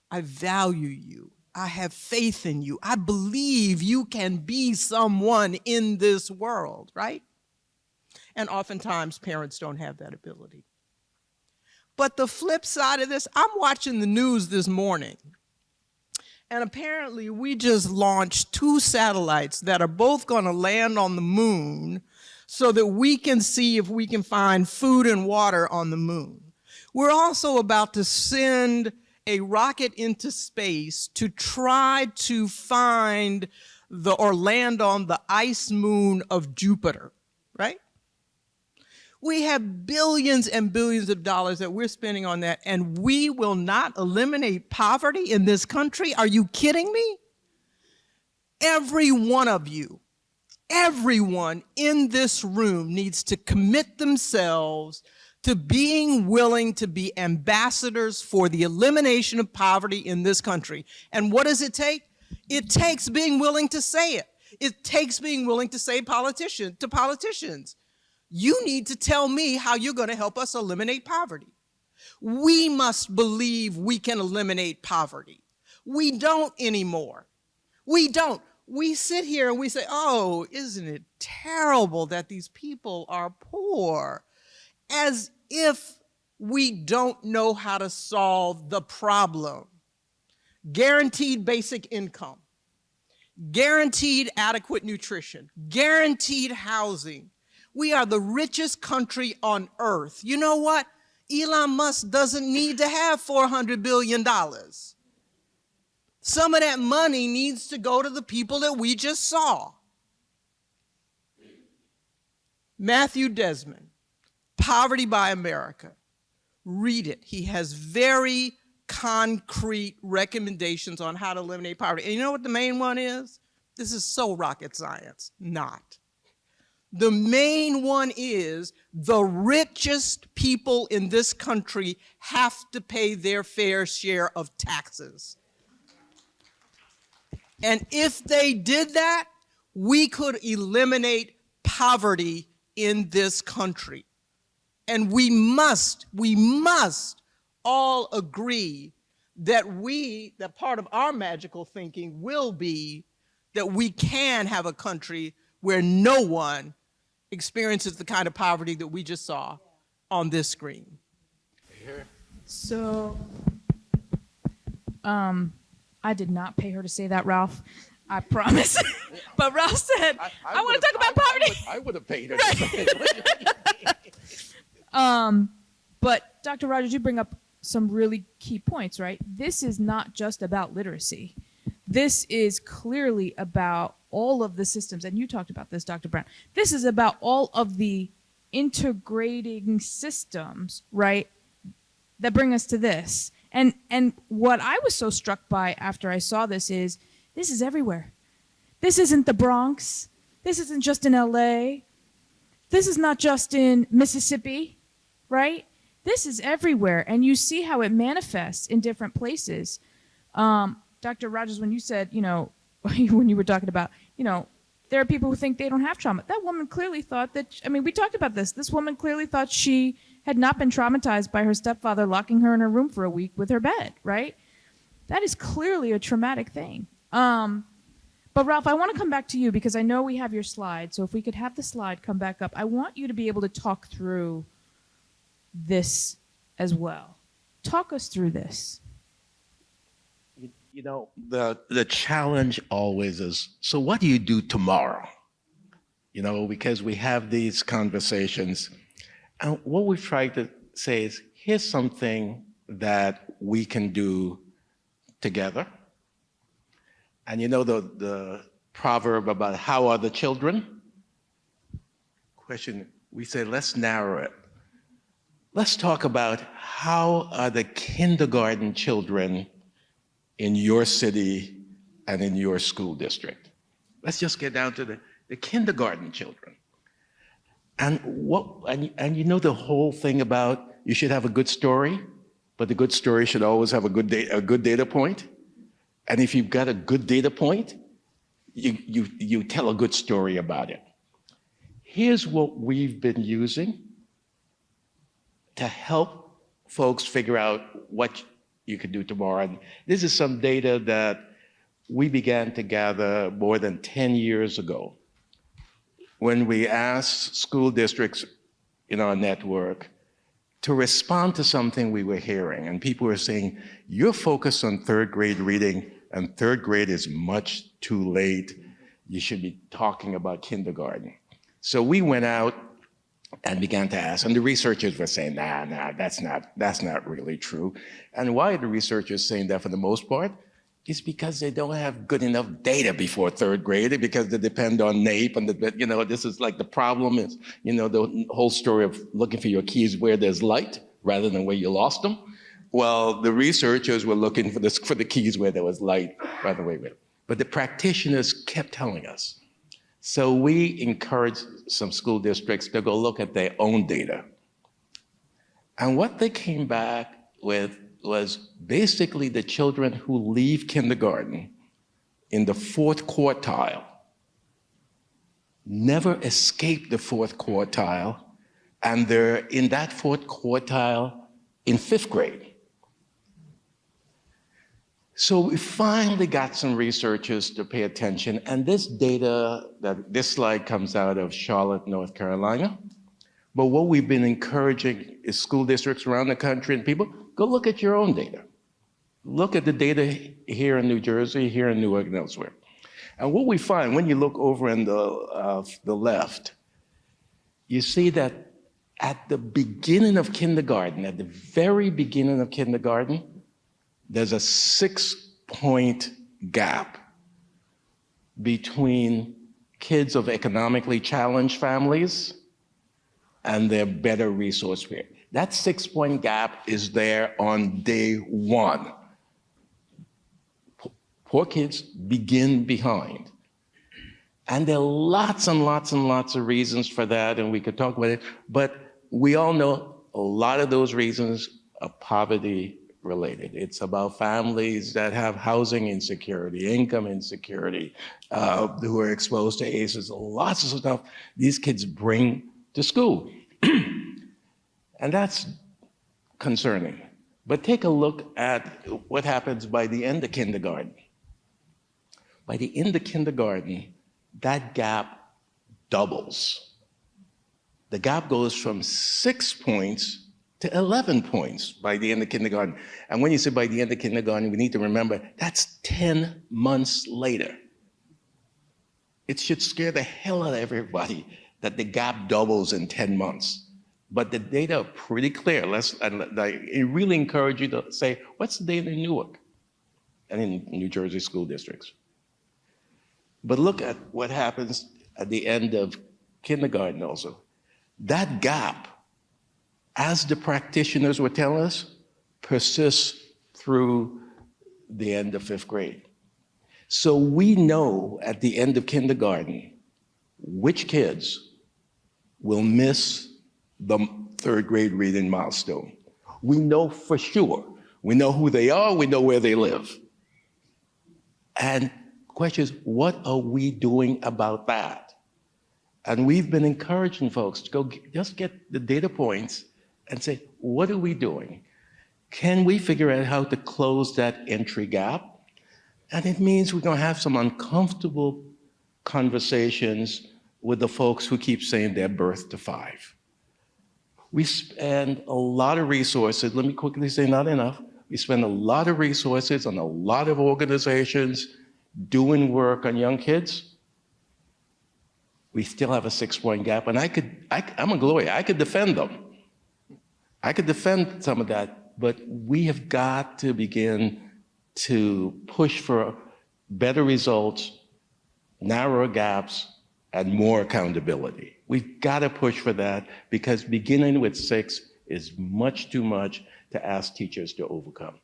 Speaker 3: I value you. I have faith in you. I believe you can be someone in this world, right? And oftentimes parents don't have that ability. But the flip side of this, I'm watching the news this morning, and apparently we just launched 2 satellites that are both going to land on the moon so that we can see if we can find food and water on the moon. We're also about to send a rocket into space to try to find or land on the ice moon of Jupiter, right? We have billions and billions of dollars that we're spending on that, and we will not eliminate poverty in this country? Are you kidding me? Every one of you, everyone in this room needs to commit themselves to being willing to be ambassadors for the elimination of poverty in this country. And what does it take? It takes being willing to say it. It takes being willing to say to politicians, you need to tell me how you're going to help us eliminate poverty. We must believe we can eliminate poverty. We don't anymore. We don't. We sit here and we say, oh, isn't it terrible that these people are poor? As if we don't know how to solve the problem. Guaranteed basic income, guaranteed adequate nutrition, guaranteed housing. We are the richest country on earth. You know what? Elon Musk doesn't need to have $400 billion. Some of that money needs to go to the people that we just saw. Matthew Desmond, Poverty by America. Read it. He has very concrete recommendations on how to eliminate poverty. And you know what the main one is? This is so rocket science. Not. The main one is the richest people in this country have to pay their fair share of taxes. And if they did that, we could eliminate poverty in this country. And we must all agree that that part of our magical thinking will be that we can have a country where no one experiences the kind of poverty that we just saw on this screen.
Speaker 1: So, I did not pay her to say that, Ralph. I promise. But Ralph said, I want to talk about poverty.
Speaker 5: I would have paid her to say it.
Speaker 1: But Dr. Rogers, you bring up some really key points, right? This is not just about literacy. This is clearly about all of the systems, and you talked about this, Dr. Brown. This is about all of the integrating systems, right, that bring us to this. And what I was so struck by after I saw this is everywhere. This isn't the Bronx. This isn't just in LA. This is not just in Mississippi, right? This is everywhere, and you see how it manifests in different places. Dr. Rogers, when you said, when you were talking about, there are people who think they don't have trauma. That woman clearly thought that, we talked about this. This woman clearly thought she had not been traumatized by her stepfather locking her in her room for a week with her bed, right? That is clearly a traumatic thing. But Ralph, I want to come back to you because I know we have your slide. So if we could have the slide come back up, I want you to be able to talk through this as well. Talk us through this.
Speaker 5: The challenge always is, so what do you do tomorrow? Because we have these conversations. And what we've tried to say is, here's something that we can do together. And the proverb about how are the children? Question, we say, let's narrow it. Let's talk about how are the kindergarten children in your city and in your school district. Let's just get down to the kindergarten children. And the whole thing about you should have a good story, but the good story should always have a good data point. And if you've got a good data point, you tell a good story about it. Here's what we've been using to help folks figure out what you could do tomorrow. And this is some data that we began to gather more than 10 years ago when we asked school districts in our network to respond to something we were hearing. And people were saying, you're focused on third grade reading, and third grade is much too late. You should be talking about kindergarten. So we went out and began to ask, and the researchers were saying, nah, that's not really true. And why are the researchers saying that for the most part? It's because they don't have good enough data before third grade, because they depend on NAEP, and this is like the problem is, the whole story of looking for your keys where there's light rather than where you lost them. Well, the researchers were looking for the keys where there was light rather than where. But the practitioners kept telling us. So we encouraged some school districts to go look at their own data. And what they came back with was basically the children who leave kindergarten in the fourth quartile never escape the fourth quartile, and they're in that fourth quartile in fifth grade. So we finally got some researchers to pay attention, and this slide comes out of Charlotte, North Carolina. But what we've been encouraging is school districts around the country and people, go look at your own data. Look at the data here in New Jersey, here in Newark, and elsewhere. And what we find, when you look over in the left, you see that at the beginning of kindergarten, at the very beginning of kindergarten, there's a 6-point gap between kids of economically challenged families and their better resource peers. That 6-point gap is there on day one. Poor kids begin behind. And there are lots and lots and lots of reasons for that, and we could talk about it, but we all know a lot of those reasons are poverty related. It's about families that have housing insecurity, income insecurity, who are exposed to ACEs, lots of stuff these kids bring to school. And that's concerning. But take a look at what happens by the end of kindergarten. By the end of kindergarten, that gap doubles. The gap goes from 6 points to 11 points by the end of kindergarten. And when you say by the end of kindergarten, we need to remember that's 10 months later. It should scare the hell out of everybody that the gap doubles in 10 months. But the data are pretty clear. I really encourage you to say, what's the data in Newark and in New Jersey school districts? But look at what happens at the end of kindergarten also. That gap, as the practitioners were telling us, persists through the end of 5th grade. So we know at the end of kindergarten which kids will miss the 3rd grade reading milestone. We know for sure. We know who they are, we know where they live. And the question is, what are we doing about that? And we've been encouraging folks to go just get the data points and say, what are we doing? Can we figure out how to close that entry gap? And it means we're going to have some uncomfortable conversations with the folks who keep saying they're birth to 5. We spend a lot of resources, let me quickly say not enough, we spend a lot of resources on a lot of organizations doing work on young kids. We still have a 6-point gap, and I'm a lawyer, I could defend them. I could defend some of that, but we have got to begin to push for better results, narrower gaps, and more accountability. We've got to push for that because beginning with 6 is much too much to ask teachers to overcome.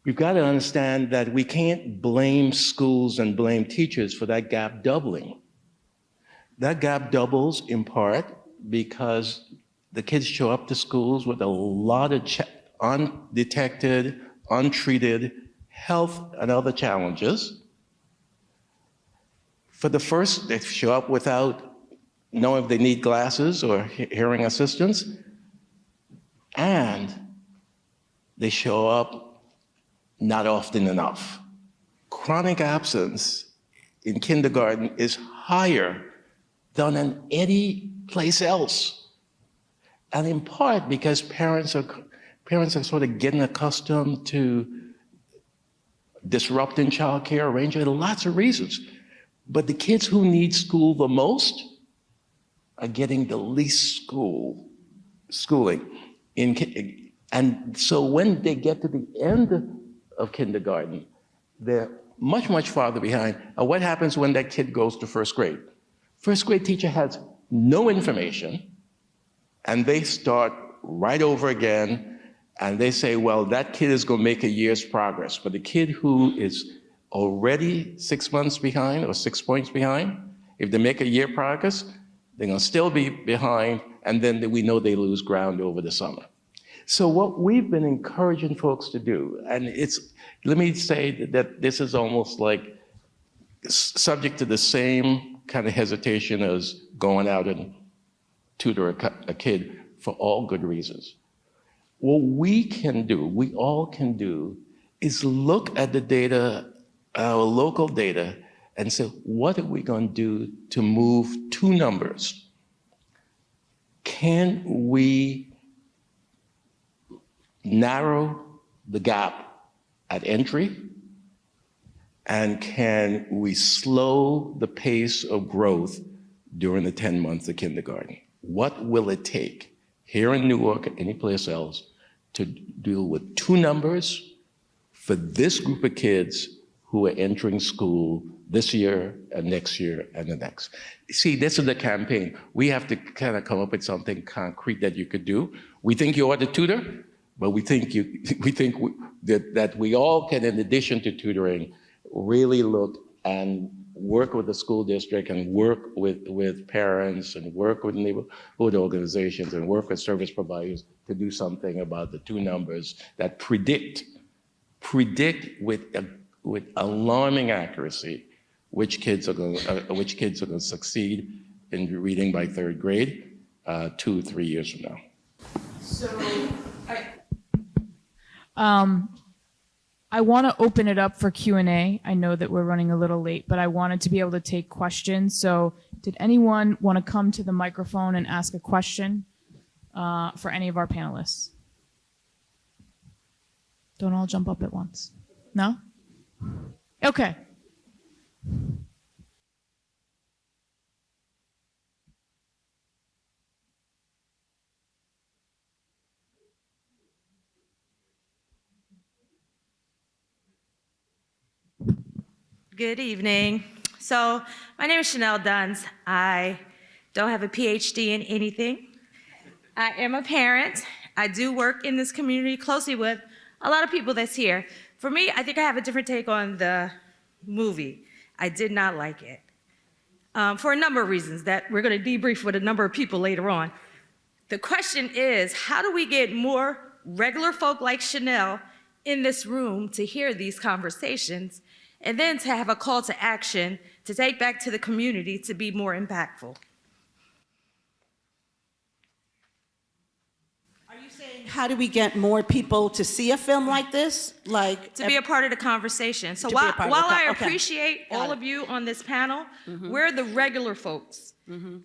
Speaker 5: We've got to understand that we can't blame schools and blame teachers for that gap doubling. That gap doubles in part because the kids show up to schools with a lot of undetected, untreated health and other challenges. For the first, they show up without knowing if they need glasses or hearing assistance, and they show up not often enough. Chronic absence in kindergarten is higher than in any place else. And in part because parents are sort of getting accustomed to disrupting childcare arrangements, lots of reasons. But the kids who need school the most are getting the least schooling. And so when they get to the end of kindergarten, they're much, much farther behind. And what happens when that kid goes to 1st grade? 1st grade teacher has no information, and they start right over again, and they say, well, that kid is going to make a year's progress. But the kid who is already 6 months behind or 6 points behind, if they make a year progress, they're going to still be behind, and then we know they lose ground over the summer. So what we've been encouraging folks to do, and let me say that this is almost like subject to the same kind of hesitation as going out and tutor a kid for all good reasons. What we all can do, is look at the data, our local data, and say, what are we going to do to move 2 numbers? Can we narrow the gap at entry? And can we slow the pace of growth during the 10 months of kindergarten? What will it take here in Newark or anyplace else to deal with 2 numbers for this group of kids who are entering school this year and next year and the next? See, this is the campaign. We have to kind of come up with something concrete that you could do. We think you ought to tutor, but we think that we all can, in addition to tutoring, really look and work with the school district and work with parents and work with neighborhood organizations and work with service providers to do something about the 2 numbers that predict with alarming accuracy which kids are going to succeed in reading by 3rd grade 2-3 years from now.
Speaker 1: So I want to open it up for Q&A. I know that we're running a little late, but I wanted to be able to take questions. So did anyone want to come to the microphone and ask a question for any of our panelists? Don't all jump up at once. No? Okay.
Speaker 7: Good evening. So my name is Chanel Duns. I don't have a PhD in anything. I am a parent. I do work in this community closely with a lot of people that's here. For me, I think I have a different take on the movie. I did not like it for a number of reasons that we're going to debrief with a number of people later on. The question is, how do we get more regular folk like Chanel in this room to hear these conversations, and then to have a call to action to take back to the community to be more impactful?
Speaker 4: How do we get more people to see a film like this? Like
Speaker 7: To be a part of the conversation. So
Speaker 4: To be a
Speaker 7: while,
Speaker 4: part of
Speaker 7: while
Speaker 4: the
Speaker 7: I
Speaker 4: okay.
Speaker 7: appreciate
Speaker 4: Got
Speaker 7: all
Speaker 4: it.
Speaker 7: of you on this panel, we're the regular folks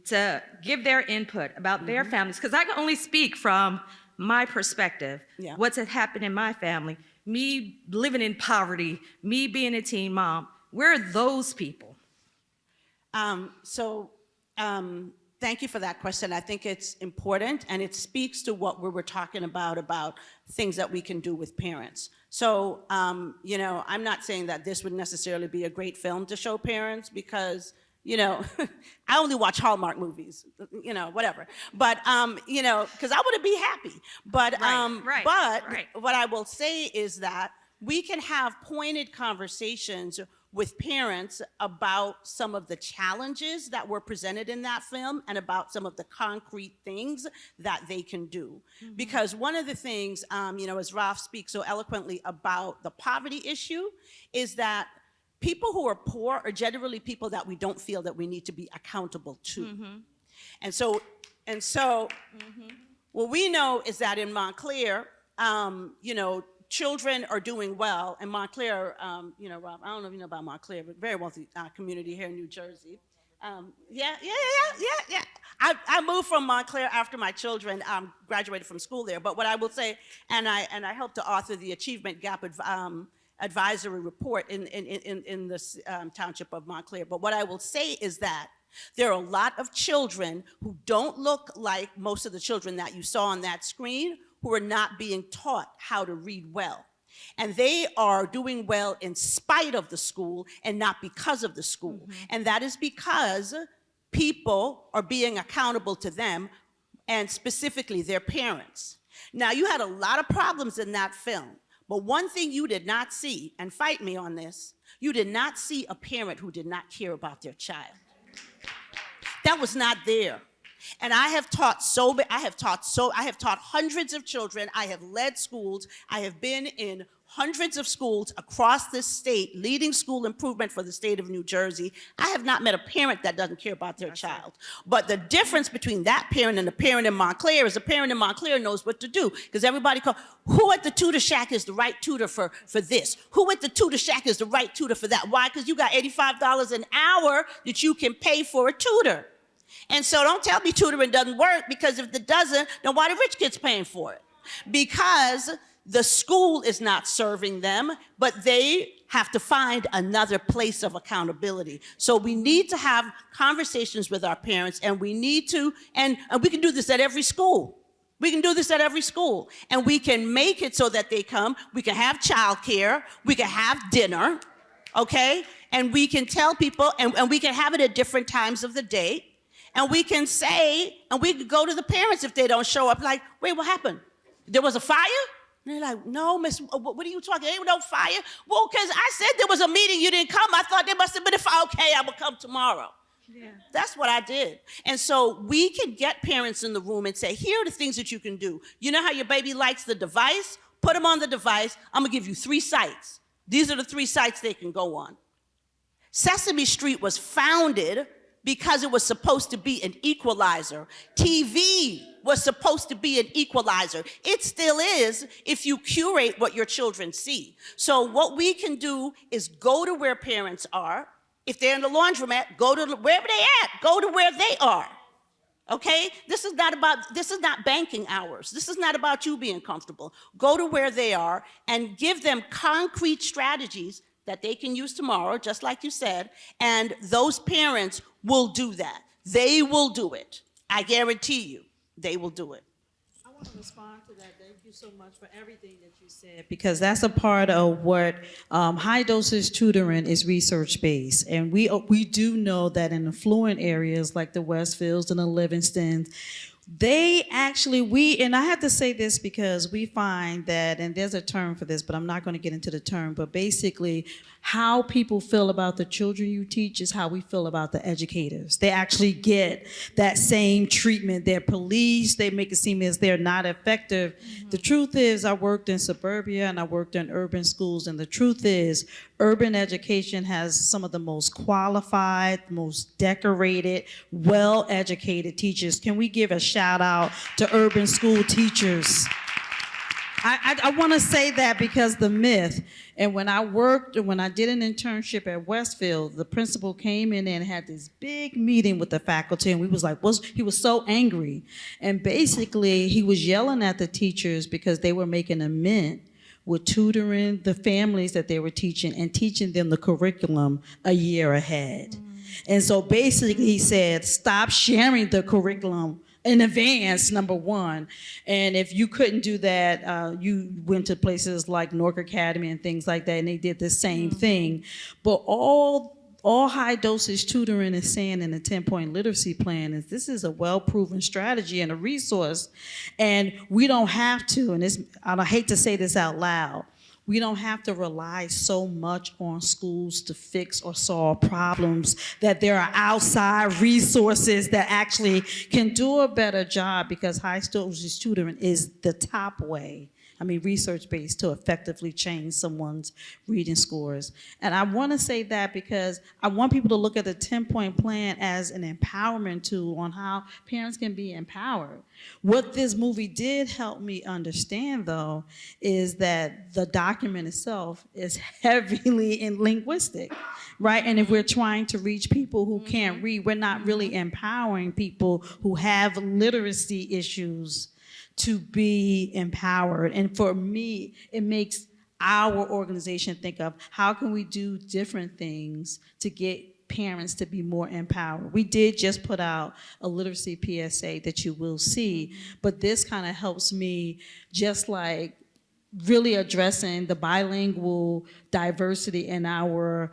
Speaker 7: to give their input about their families, because I can only speak from my perspective,
Speaker 4: Yeah.
Speaker 7: what's had happened in my family, me living in poverty, me being a teen mom. We're those people.
Speaker 4: Thank you for that question. I think it's important, and it speaks to what we were talking about things that we can do with parents. So, you know, I'm not saying that this would necessarily be a great film to show parents because, you know, I only watch Hallmark movies, you know, whatever. But, you know, because I want to be happy. But,
Speaker 7: Right, right.
Speaker 4: what I will say is that we can have pointed conversations with parents about some of the challenges that were presented in that film and about some of the concrete things that they can do. Because one of the things, you know, as Ralph speaks so eloquently about the poverty issue, is that people who are poor are generally people that we don't feel that we need to be accountable to. And so, what we know is that in Montclair, you know, children are doing well, and Montclair, you know, Rob, I don't know if you know about Montclair, but very wealthy community here in New Jersey. Yeah. I moved from Montclair after my children graduated from school there. But what I will say, and I helped to author the Achievement Gap Advisory Report in this township of Montclair. But what I will say is that there are a lot of children who don't look like most of the children that you saw on that screen, who are not being taught how to read well. And they are doing well in spite of the school and not because of the school. And that is because people are being accountable to them, and specifically their parents. Now, you had a lot of problems in that film, but one thing you did not see, and fight me on this, you did not see a parent who did not care about their child. That was not there. And I have taught hundreds of children. I have led schools. I have been in hundreds of schools across this state, leading school improvement for the state of New Jersey. I have not met a parent that doesn't care about their child. But the difference between that parent and the parent in Montclair is the parent in Montclair knows what to do. Because everybody calls, who at the tutor shack is the right tutor for this? Who at the tutor shack is the right tutor for that? Why? Because you got $85 an hour that you can pay for a tutor. And so don't tell me tutoring doesn't work, because if it doesn't, then why the rich kids paying for it? Because the school is not serving them, but they have to find another place of accountability. So we need to have conversations with our parents, and we need to, and we can do this at every school. We can do this at every school, and we can make it so that they come. We can have childcare, we can have dinner, okay? And we can tell people, and we can have it at different times of the day. And we can say, and we can go to the parents if they don't show up, like, wait, what happened? There was a fire? And they're like, no, miss, what are you talking? There ain't no fire. Well, because I said there was a meeting, you didn't come. I thought there must have been a fire. Okay, I will come tomorrow. Yeah. That's what I did. And so we can get parents in the room and say, here are the things that you can do. You know how your baby likes the device? Put them on the device. I'm going to give you 3 sites. These are the 3 sites they can go on. Sesame Street was founded because it was supposed to be an equalizer. TV was supposed to be an equalizer. It still is if you curate what your children see. So what we can do is go to where parents are. If they're in the laundromat, go to wherever they at. Go to where they are. Okay? This is not banking hours. This is not about you being comfortable. Go to where they are and give them concrete strategies that they can use tomorrow, just like you said, and those parents will do that. They will do it. I guarantee you, they will do it.
Speaker 6: I want to respond to that. Thank you so much for everything that you said, because that's a part of what high dosage tutoring is research based, and we do know that in affluent areas like the Westfields and the Livingstons, They actually, and I have to say this because we find that, and there's a term for this, but I'm not going to get into the term, but basically how people feel about the children you teach is how we feel about the educators. They actually get that same treatment. They're policed, they make it seem as they're not effective. The truth is, I worked in suburbia and I worked in urban schools, and the truth is, urban education has some of the most qualified, most decorated, well-educated teachers. Can we give a shout out to urban school teachers? I want to say that because the myth, and when I did an internship at Westfield, the principal came in and had this big meeting with the faculty, and we was like, he was so angry. And basically, he was yelling at the teachers because they were making a mint with tutoring the families that they were teaching and teaching them the curriculum a year ahead. And so basically, he said, stop sharing the curriculum in advance, number one. And if you couldn't do that, you went to places like Newark Academy and things like that, and they did the same thing. But all high dosage tutoring is saying in the 10-point literacy plan is this is a well-proven strategy and a resource. And we don't have to, and I hate to say this out loud, we don't have to rely so much on schools to fix or solve problems, that there are outside resources that actually can do a better job, because high dosage tutoring is the top way, research-based, to effectively change someone's reading scores. And I want to say that because I want people to look at the 10-point plan as an empowerment tool on how parents can be empowered. What this movie did help me understand, though, is that the document itself is heavily in linguistic, right? And if we're trying to reach people who can't read, we're not really empowering people who have literacy issues to be empowered. And for me, it makes our organization think of how can we do different things to get parents to be more empowered. We did just put out a literacy PSA that you will see, but this kind of helps me just like really addressing the bilingual diversity in our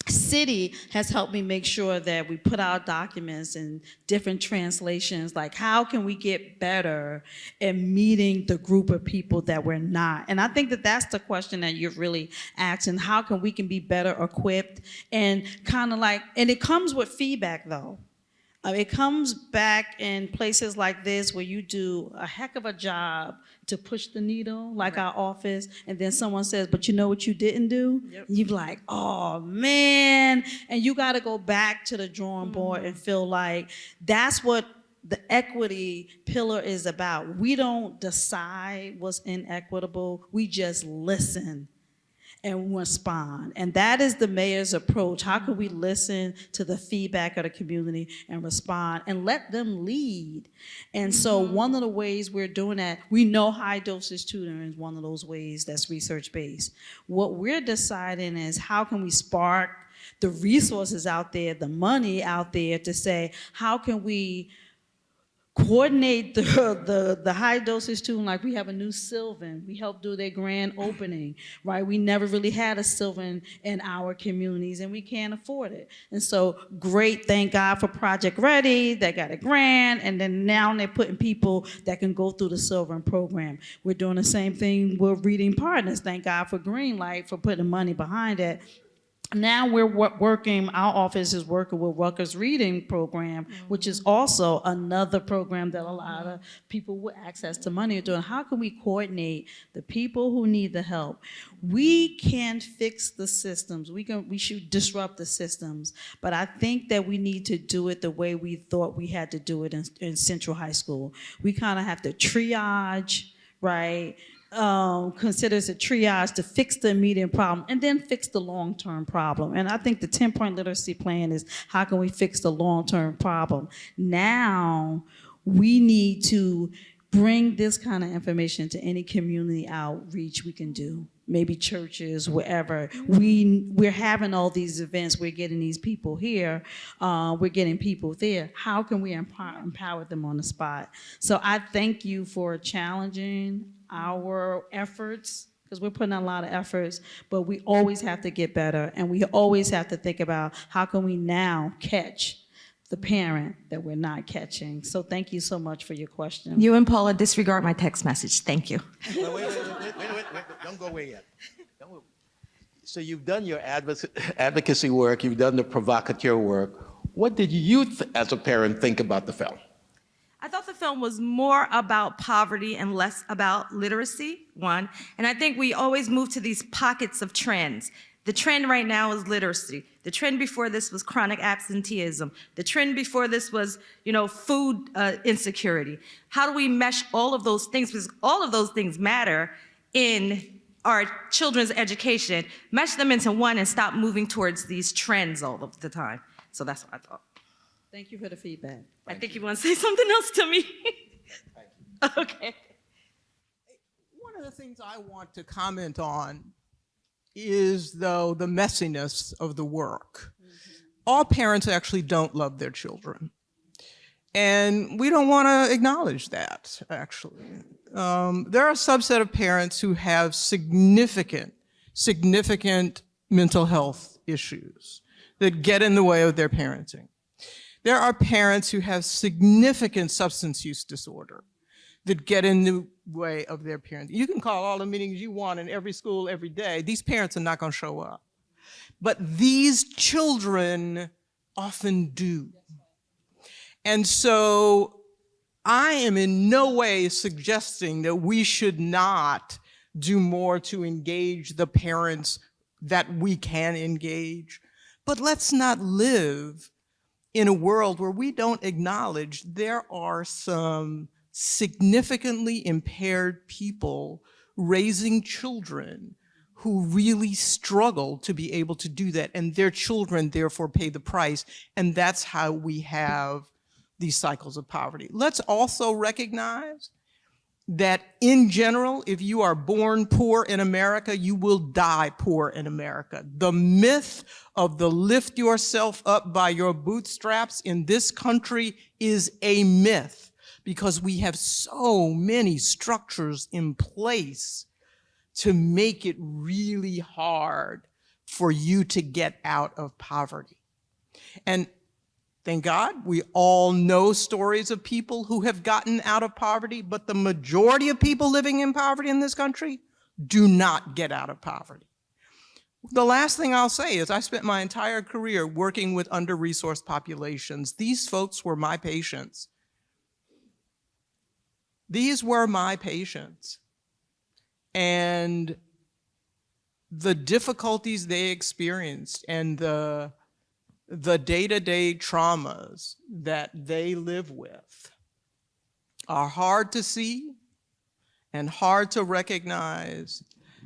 Speaker 6: city has helped me make sure that we put out documents in different translations, like how can we get better at meeting the group of people that we're not? And I think that that's the question that you're really asking, how can we be better equipped? And kind of like, and it comes with feedback though. It comes back in places like this where you do a heck of a job to push the needle, like our office, and then someone says, but you know what you didn't do? Yep. You're like, oh man, and you gotta go back to the drawing board and feel like that's what the equity pillar is about. We don't decide what's inequitable, we just listen and respond. And that is the mayor's approach. How can we listen to the feedback of the community and respond and let them lead? And so one of the ways we're doing that, we know high dosage tutoring is one of those ways that's research-based. What we're deciding is how can we spark the resources out there, the money out there to say, how can we coordinate the high dosage tutoring? Like we have a new Sylvan. We helped do their grand opening, right? We never really had a Sylvan in our communities and we can't afford it. And so great, thank God for Project Ready, they got a grant, and then now they're putting people that can go through the Sylvan program. We're doing the same thing with Reading Partners. Thank God for Greenlight for putting money behind it. Now we're working, our office is working with Rutgers Reading Program, which is also another program that a lot of people with access to money are doing. How can we coordinate the people who need the help? We can't fix the systems. We should disrupt the systems, but I think that we need to do it the way we thought we had to do it in Central High School. We kind of have to triage, right? Considers a triage to fix the immediate problem and then fix the long-term problem. And I think the 10-point literacy plan is how can we fix the long-term problem? Now we need to bring this kind of information to any community outreach we can do. Maybe churches, wherever. We're having all these events, we're getting these people here, we're getting people there. How can we empower them on the spot? So I thank you for challenging our efforts, because we're putting in a lot of efforts, but we always have to get better, and we always have to think about how can we now catch the parent that we're not catching. So thank you so much for your question.
Speaker 7: You and Paula disregard my text message. Thank you.
Speaker 5: Wait. Don't go away yet. So you've done your advocacy work, you've done the provocateur work. What did you, as a parent, think about the film?
Speaker 7: I thought the film was more about poverty and less about literacy, one. And I think we always move to these pockets of trends. The trend right now is literacy. The trend before this was chronic absenteeism. The trend before this was, food insecurity. How do we mesh all of those things? Because all of those things matter in our children's education. Mesh them into one and stop moving towards these trends all of the time. So that's what I thought.
Speaker 6: Thank you for the feedback.
Speaker 7: I think you want to say something else to me. Okay.
Speaker 3: One of the things I want to comment on is, though, the messiness of the work. All parents actually don't love their children. And we don't want to acknowledge that, actually. There are a subset of parents who have significant mental health issues that get in the way of their parenting. There are parents who have significant substance use disorder that get in the way of their parenting. You can call all the meetings you want in every school every day. These parents are not going to show up. But these children often do. And so I am in no way suggesting that we should not do more to engage the parents that we can engage. But let's not live in a world where we don't acknowledge there are some significantly impaired people raising children who really struggle to be able to do that, and their children therefore pay the price, and that's how we have these cycles of poverty. Let's also recognize that in general, if you are born poor in America, you will die poor in America. The myth of the lift yourself up by your bootstraps in this country is a myth, because we have so many structures in place to make it really hard for you to get out of poverty. And thank God, we all know stories of people who have gotten out of poverty, but the majority of people living in poverty in this country do not get out of poverty. The last thing I'll say is I spent my entire career working with under-resourced populations. These folks were my patients. These were my patients. And the difficulties they experienced and the day-to-day traumas that they live with are hard to see and hard to recognize.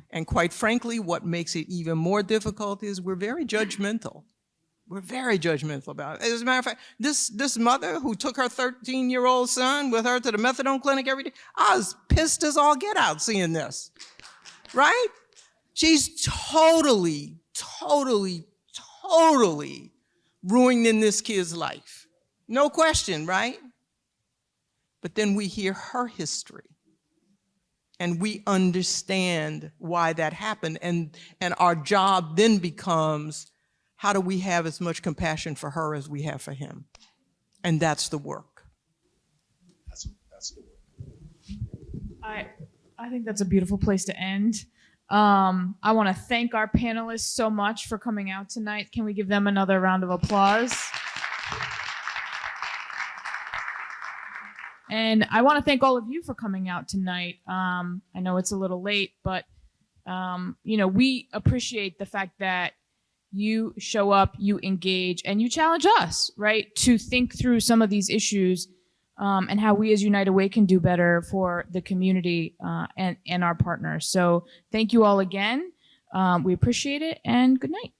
Speaker 3: And quite frankly, what makes it even more difficult is we're very judgmental. We're very judgmental about it. As a matter of fact, this mother who took her 13-year-old son with her to the methadone clinic every day, I was pissed as all get out seeing this, right? She's totally ruining this kid's life. No question, right? But then we hear her history and we understand why that happened. And our job then becomes, how do we have as much compassion for her as we have for him? And that's the work.
Speaker 5: That's the work.
Speaker 1: I think that's a beautiful place to end. I want to thank our panelists so much for coming out tonight. Can we give them another round of applause? And I want to thank all of you for coming out tonight. I know it's a little late, but we appreciate the fact that you show up, you engage, and you challenge us, right, to think through some of these issues and how we as United Way can do better for the community and our partners. So thank you all again. We appreciate it, and good night.